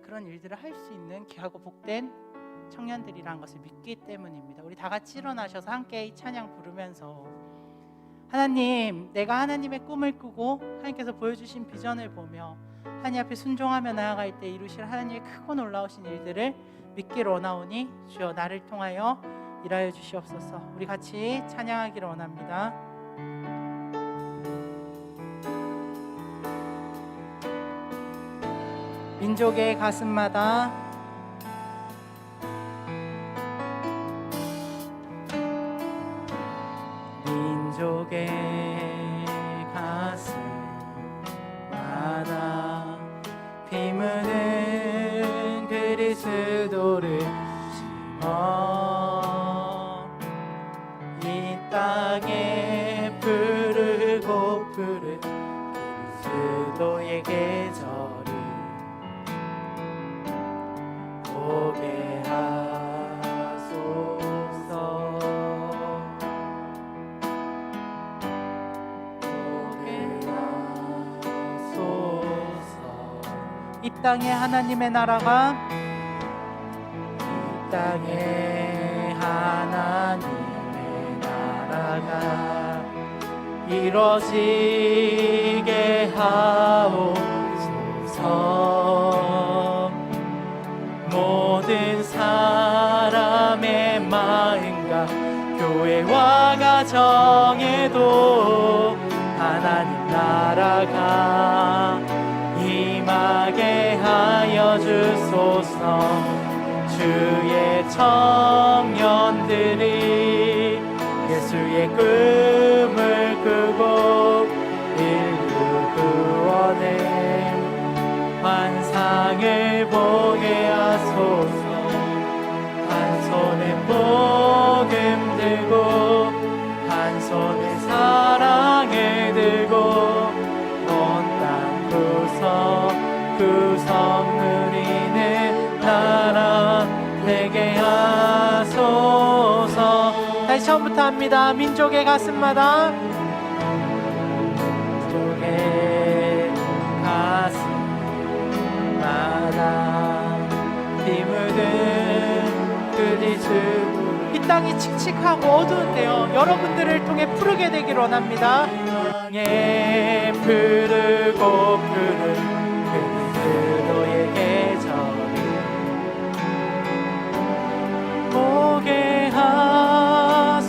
그런 일들을 할 수 있는 귀하고 복된 청년들이라는 것을 믿기 때문입니다. 우리 다 같이 일어나셔서 함께 이 찬양 부르면서 하나님, 내가 하나님의 꿈을 꾸고 하나님께서 보여주신 비전을 보며 하나님 앞에 순종하며 나아갈 때 이루실 하나님의 크고 놀라우신 일들을 믿기를 원하오니 주여 나를 통하여 일하여 주시옵소서. 우리 같이 찬양하기를 원합니다. 민족의 가슴마다 민족의 가슴마다 비무는 그리스도를 심어 이 땅에 부르고 부르 그리스도의 계절을 보게 하소서. 이 땅에 하나님의 나라가 이 땅에 하나님의 나라가 이루어지게 하옵소서. 모든 사람의 마음과 교회와 가정에도 하나님 나라가 임하게 하여 주소서. 주의 청년들이 예수의 꿈을 꾸고 인류 구원의 환상을 보게 하소서. 한 손에 복음 들고 한 손에 사랑을 들고 온 땅 구석 누리는 나라 되게 하소서. 다시 처음부터 합니다. 민족의 가슴마다 민족의 가슴마다 비 묻은 그리스도. 이 땅이 칙칙하고 어두운데요, 여러분들을 통해 푸르게 되길 원합니다. 땅에 푸르고 푸른 그리스도의 계절을 보게 하소서.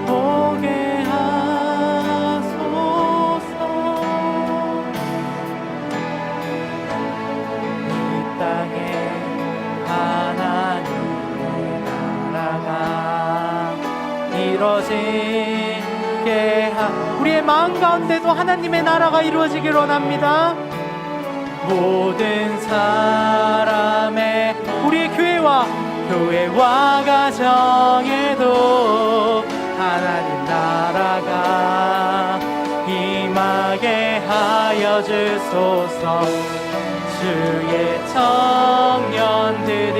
보게 하소서. 이 땅에 하나님의 나라가 이루어지게 우리의 마음 가운데도 하나님의 나라가 이루어지길 원합니다. 모든 사람의 우리의 교회와 가정에도 하나님 나라가 임하게 하여 주소서. 주의 청년들이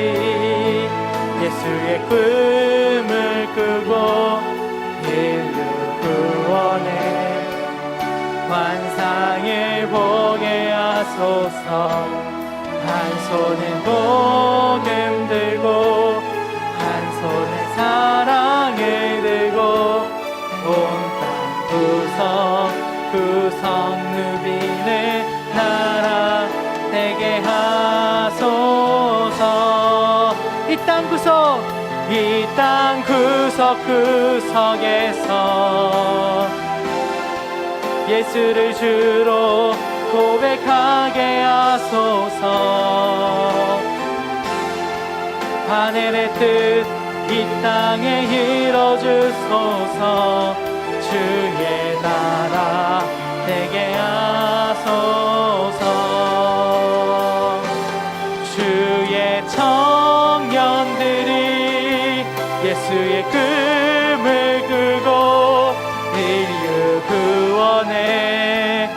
예수의 꿈을 꾸고 인류 구원의 환상을 보게 하소서. 한 손에 복음 들고 한 손에 사랑을 들고 온 땅 구석 누비는 나라 되게 하소서. 이 땅 구석구석에서 예수를 주로 고백하게 하소서. 하늘의 뜻 이 땅에 이뤄주소서. 주의 나라 되게 하소서. 주의 청년들이 예수의 꿈을 꾸고 인류 구원의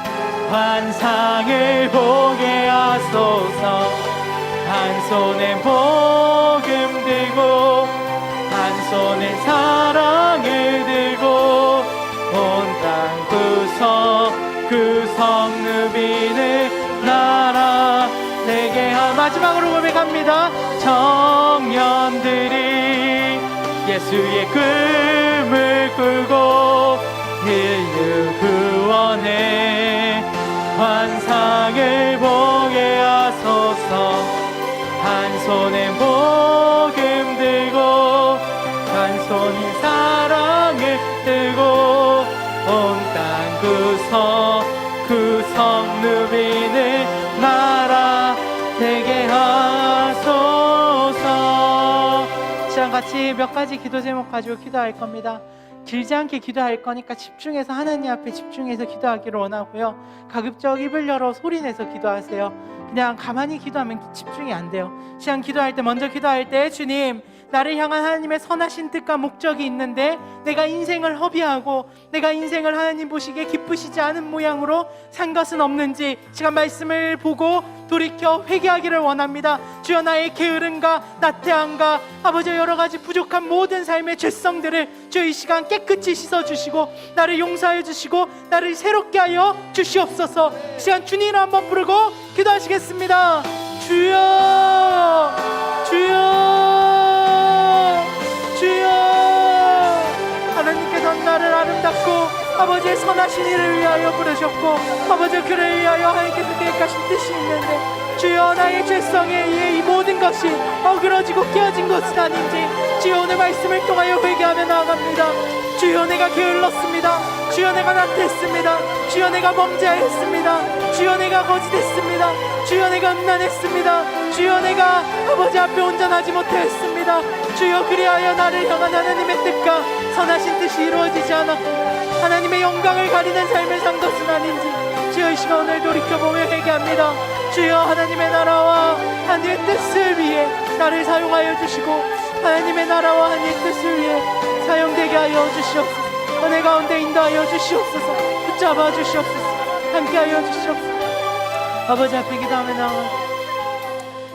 환상을 보게 하소서. 한 손에 복음 들고 한 손에 사랑을 들고 온 땅 구석구석 누비는 나라 되게 마지막으로 고백합니다. 청년들이 예수의 꿈을 꾸고 인류 구원의 환상을 보게 하소서. 한 손에 복음 들고 한 손에 사랑을 들고 온 땅 구석구석 누비는 나라 되게 하소서. 시간 같이 몇 가지 기도 제목 가지고 기도할 겁니다. 길지 않게 기도할 거니까 집중해서 하나님 앞에 집중해서 기도하기를 원하고요. 가급적 입을 열어 소리내서 기도하세요. 그냥 가만히 기도하면 집중이 안 돼요. 시간 기도할 때, 먼저 기도할 때, 주님, 나를 향한 하나님의 선하신 뜻과 목적이 있는데 내가 인생을 허비하고 내가 인생을 하나님 보시기에 기쁘시지 않은 모양으로 산 것은 없는지 시간 말씀을 보고 돌이켜 회개하기를 원합니다. 주여, 나의 게으름과 나태함과 아버지 여러 가지 부족한 모든 삶의 죄성들을 주여 이 시간 깨끗이 씻어주시고 나를 용서해 주시고 나를 새롭게 하여 주시옵소서. 이 시간 주님을 한번 부르고 기도하시겠습니다. 주여, 주여, 주여. 하나님께서 나를 아름답고 아버지의 선하신 일을 위하여 부르셨고 아버지 그를 위하여 하나님께서 계획하신 뜻이 있는데 주여, 나의 죄성에 의해 이 모든 것이 어그러지고 깨어진 것은 아닌지 주여 오늘 말씀을 통하여 회개하며 나아갑니다. 주여, 내가 게을렀습니다. 주여, 내가 나태했습니다. 주여, 내가 범죄하였습니다. 주여, 내가 거짓했습니다. 주여, 내가 음란했습니다. 주여, 내가 아버지 앞에 온전하지 못하였습니다. 주여, 그리하여 나를 향한 하나님의 뜻과 선하신 뜻이 이루어지지 않았고 하나님의 영광을 가리는 삶을 산 것은 아닌지 주여 이 시간 오늘 돌이켜보며 회개합니다. 주여, 하나님의 나라와 하나님의 뜻을 위해 나를 사용하여 주시고 하나님의 나라와 하나님의 뜻을 위해 사용되게 하여 주시옵소서. 은혜 가운데 인도하여 주시옵소서. 붙잡아 주시옵소서. 함께하여 주시옵소서. 아버지 앞에 기도하며 나아가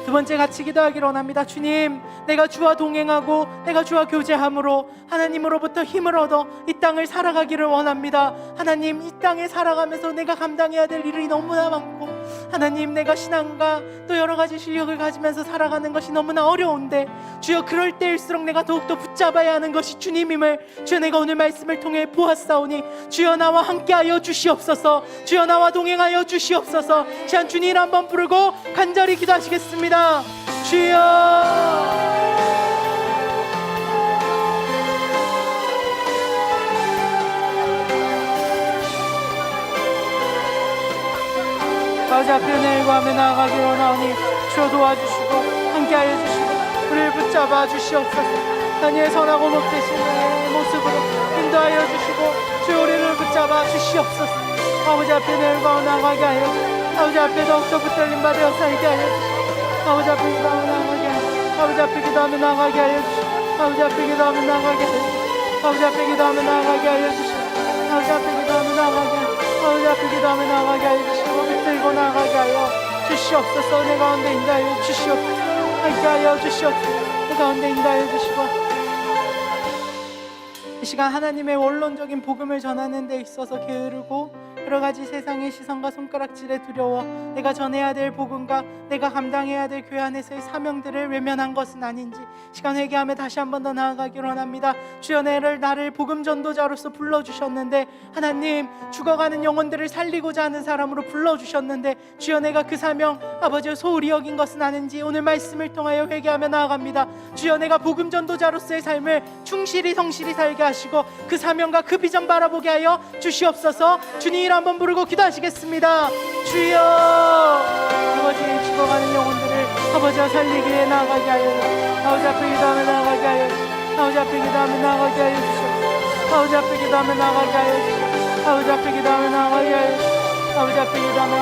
두 번째 같이 기도하기를 원합니다. 주님, 내가 주와 동행하고 내가 주와 교제함으로 하나님으로부터 힘을 얻어 이 땅을 살아가기를 원합니다. 하나님, 이 땅에 살아가면서 내가 감당해야 될 일이 너무나 많고 하나님, 내가 신앙과 또 여러 가지 실력을 가지면서 살아가는 것이 너무나 어려운데 주여, 그럴 때일수록 내가 더욱더 붙잡아야 하는 것이 주님임을 주여 내가 오늘 말씀을 통해 보았사오니 주여, 나와 함께하여 주시옵소서. 주여, 나와 동행하여 주시옵소서. 시간 주님 한번 부르고 간절히 기도하시겠습니다. 주여, 아버지 앞에 은혜를 구하며 나아가기를 원하오니 주여 도와주시고 함께하여 주시고 우리를 붙잡아 주시옵소서. 하나님의 선하고 목되신 모습으로 인도하여 주시고 주여 우리를 붙잡아 주시옵소서. 아버지 앞에 은혜를 구하며 나아가게 하여 주시고 아버지 앞에 더욱더 붙들림 받아 살게 하여 주시고 아버지 앞에 기도하며 나아가게 하여 주시고 아버지 앞에 기도하며 나아가게 하여 주시고 아버지 앞에 기도하며 나아가게 하여 주시고 아버지 앞에 기도하며 나아가게 하여 주시고 아버지 앞에 기도하며 나아가게 하여 주시고 아버지 앞에 기도하며 나아가게 하여 주시고 들고 나아가게 하여 주시옵소서. 내 가운데 인도하여 주시옵소서. 함께하여 주시옵소서. 내 가운데 인도하여 주시고 이 시간 하나님의 원론적인 복음을 전하는 데 있어서 게으르고 여러 가지 세상의 시선과 손가락질에 두려워 내가 전해야 될 복음과 내가 감당해야 될 교회 안에서의 사명들을 외면한 것은 아닌지 시간 회개하며 다시 한 번 더 나아가기를 원합니다. 주여, 나를 복음 전도자로서 불러주셨는데 하나님, 죽어가는 영혼들을 살리고자 하는 사람으로 불러주셨는데 주여, 내가 그 사명 아버지여 소홀히 여긴 것은 아닌지 오늘 말씀을 통하여 회개하며 나아갑니다. 주여, 내가 복음 전도자로서의 삶을 충실히 성실히 살게 하시고 그 사명과 그 비전 바라보게 하여 주시옵소서. 주님 이름 한번 부르고 기도하시겠습니다. 주여, 아버지, 죽어가는 영혼들을 아버지와 살리기에 나아가게 하여 아버지 앞에 기도하며 나아가게 하여 아버지 앞에 기도하며 나아가게 하여 주시옵소서. 아버지 앞에 기도하며 나아가게 하여 주시옵소서. 아버지 앞에 기도하며 나아가게 하여 주시옵소서. 아버지 앞에 기도하며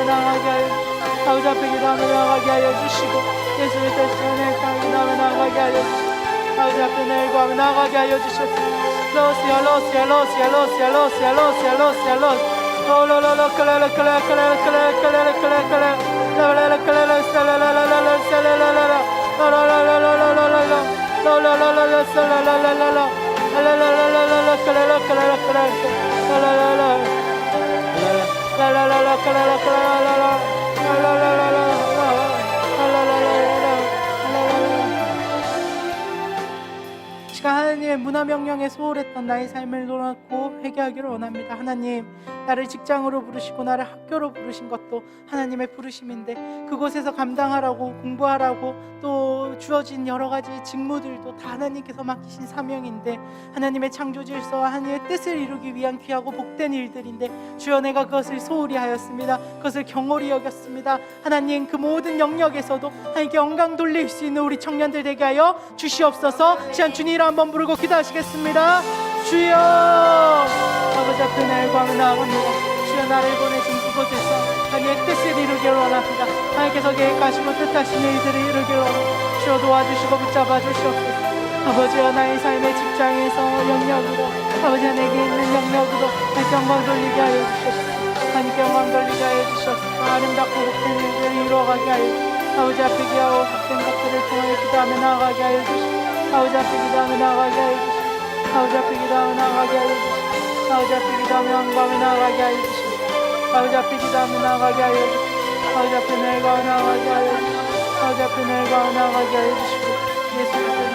나아가게 하여 주시옵소서. 아버지 앞에 기도하며 나아가게 하여 주시고 예수의 대신에 땅에 기도하며 나아가게 하여 주시옵소서. 아버지 앞에 내일구하며 나아가게 하여 주시옵소서. 로시아 로시아 로시아 로시아 로시아 로시아 로시아 로시아 로로로로 클레레 클레레 클레레 클레레 클레레 클레레 클레레 클레레 클레레 살라라라라라 살라라라라 로로로로로로로로 로로로로로 살라라라라라 라라라라라라 클레레 클레레 클레레 라라라라 라라라라 클레레 클레라라라 라라라라라 시간 하나님의 문화 명령에 소홀했던 나의 삶을 놓고 회개하기를 원합니다. 하나님, 나를 직장으로 부르시고 나를 학교로 부르신 것도 하나님의 부르심인데 그곳에서 감당하라고 공부하라고 또 주어진 여러 가지 직무들도 다 하나님께서 맡기신 사명인데 하나님의 창조 질서와 하나님의 뜻을 이루기 위한 귀하고 복된 일들인데 주여, 내가 그것을 소홀히 하였습니다. 그것을 경홀히 여겼습니다. 하나님, 그 모든 영역에서도 하나님께 영광 돌릴 수 있는 우리 청년들 되게 하여 주시옵소서. 시간 주님 한번 부르고 기도하시겠습니다. 주여, 아버지 앞에 날 구하며 나아갑니다. 주여, 나를 보내신 그곳에서 하나님의 뜻을 이루기를 원합니다. 하나님께서 계획하시고 뜻하신 일들을 이루기를 원합니다. 주여, 도와주시고 붙잡아 주시옵소서. 아버지와 나의 삶의 직장에서 영역으로 아버지 내게 있는 영역으로 하나님께 영광 돌리게 하여 주시옵소서. 하나님께 영광 돌리게 하여 주시옵소서. 아름답고 복된 일들을 이루어가게 하여 아버지 앞에 기하고 복된 것들을 통하여 기도하며 나아가게 하여 주시옵소서. 아버지 앞에 기도하며 나아가게 하여 주시옵소서. 아버지 앞에 기도하며 나아가게 하여 주시옵소서. 아버지 앞에 기도하며 항구하며 나아가게 하여 주시옵소서. 아버지 앞에 기도하며 나아가게 하여 주시옵소서. 아버지 앞에 내가 나아가게 하여 주시옵소서. 아버지 앞에 내가 나아가게 하여 주시고 예수를 통해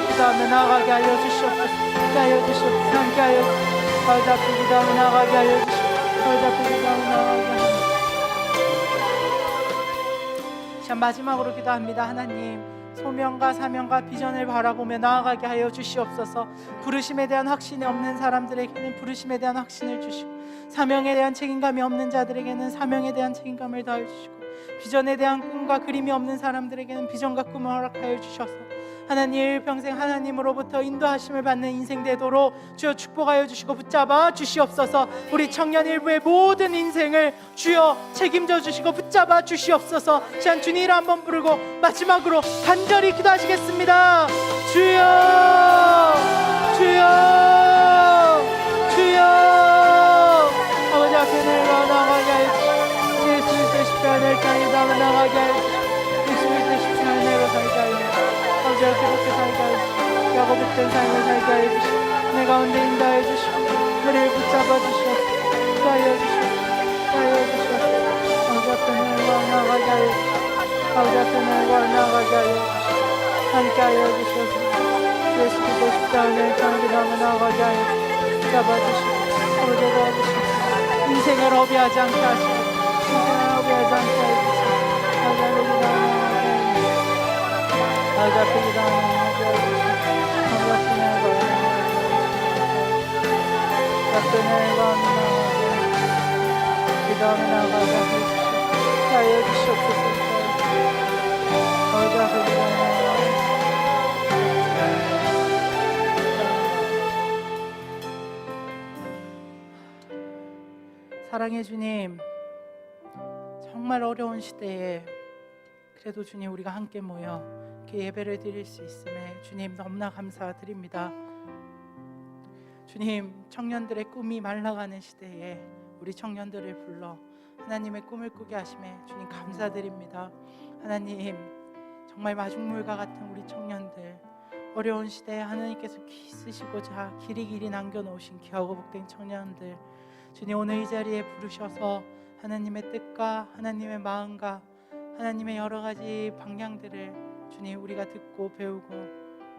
기도하며 나아가게 하여 주시옵소서. 함께 하여 주시옵소서. 함께 하여 주시옵소서. 아버지 앞에 기도하며 나아가게 하여 주시옵소서. 아버지 앞에 기도하며 나아가게 하여 주시옵소서. 자, 마지막으로 기도합니다. 하나님, 소명과 사명과 비전을 바라보며 나아가게 하여 주시옵소서. 부르심에 대한 확신이 없는 사람들에게는 부르심에 대한 확신을 주시고 사명에 대한 책임감이 없는 자들에게는 사명에 대한 책임감을 더해 주시고 비전에 대한 꿈과 그림이 없는 사람들에게는 비전과 꿈을 허락하여 주셔서 하나님 일평생 하나님으로부터 인도하심을 받는 인생 되도록 주여 축복하여 주시고 붙잡아 주시옵소서. 우리 청년 일부의 모든 인생을 주여 책임져 주시고 붙잡아 주시옵소서. 시간 주님 이름 한번 부르고 마지막으로 간절히 기도하시겠습니다. 주여, 주여, 주여. 아버지 앞에 내가 나가게 하여 주시고 예수의 뜻 십자가를 땅에 담아 나가게 하여 주시고 예수의 뜻 십자가를 내가 살게 하여 주시고 아버지 이렇게 그렇게 살게 하여 주시고 야고 복된 삶을 살게 하여 주시고 내 가운데 인도하여 주시고 우리를 붙잡아 주시옵소서. 인도하여 주시옵소서. 인도하여 주시옵소서. 아버지 앞에 내가 나가게 하여 주시고 아버지 앞에 내가 나가게 하여 주시고 함께 하여 주시옵소서. 예수 그리스도 십자가를 땅에 담아 나가게 하여 주시고 붙잡아 주시고 아버지 도와주시옵소서. 인생을 허비하지 않게 하시고 인생을 허비하지 않게 하여 주시고 아버지 앞에 기도하며 아버지 앞에 기도하며 아버지 앞에 내가 기도하며 나가게 하여 주시옵소서. 아버지 앞에 기도하며 사랑의 주님, 정말 어려운 시대에 그래도 주님 우리가 함께 모여 이렇게 예배를 드릴 수 있음에 주님 너무나 감사드립니다. 주님, 청년들의 꿈이 말라가는 시대에 우리 청년들을 불러 하나님의 꿈을 꾸게 하심에 주님 감사드립니다. 하나님, 정말 마중물과 같은 우리 청년들 어려운 시대에 하나님께서 쓰시고자 길이 남겨놓으신 귀하고 복된 청년들 주님 오늘 이 자리에 부르셔서 하나님의 뜻과 하나님의 마음과 하나님의 여러 가지 방향들을 주님 우리가 듣고 배우고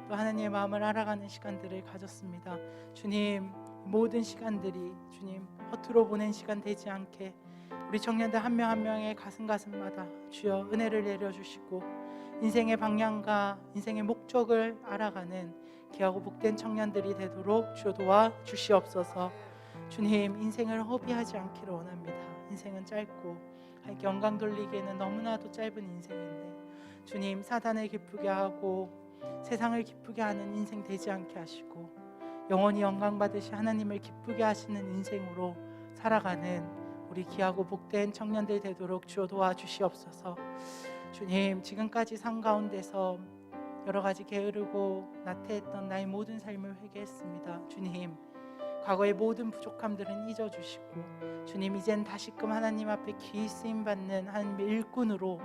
또 하나님의 마음을 알아가는 시간들을 가졌습니다. 주님 모든 시간들이 주님 허투루 보낸 시간 되지 않게 우리 청년들 한 명 한 명의 가슴마다 주여 은혜를 내려주시고 인생의 방향과 인생의 목적을 알아가는 귀하고 복된 청년들이 되도록 주여 도와주시옵소서. 주님 인생을 허비하지 않기를 원합니다. 인생은 짧고 영광 돌리기에는 너무나도 짧은 인생인데 주님 사단을 기쁘게 하고 세상을 기쁘게 하는 인생 되지 않게 하시고 영원히 영광 받으시 하나님을 기쁘게 하시는 인생으로 살아가는 우리 귀하고 복된 청년들 되도록 주여 도와주시옵소서. 주님 지금까지 삶 가운데서 여러 가지 게으르고 나태했던 나의 모든 삶을 회개했습니다. 주님 과거의 모든 부족함들은 잊어주시고 주님 이젠 다시금 하나님 앞에 귀히 쓰임받는 하나님의 일꾼으로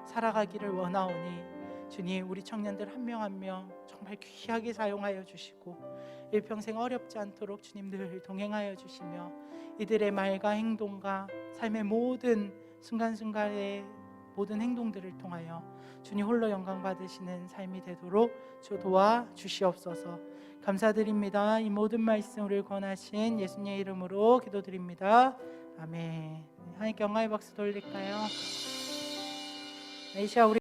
살아가기를 원하오니 주님 우리 청년들 한 명 한 명 정말 귀하게 사용하여 주시고 일평생 어렵지 않도록 주님 늘 동행하여 주시며 이들의 말과 행동과 삶의 모든 순간순간의 모든 행동들을 통하여 주님 홀로 영광 받으시는 삶이 되도록 주 도와주시옵소서. 감사드립니다. 이 모든 말씀을 권하신 예수님의 이름으로 기도드립니다. 아멘. 하나님께 영광의 박수 돌릴까요? 이시야 우리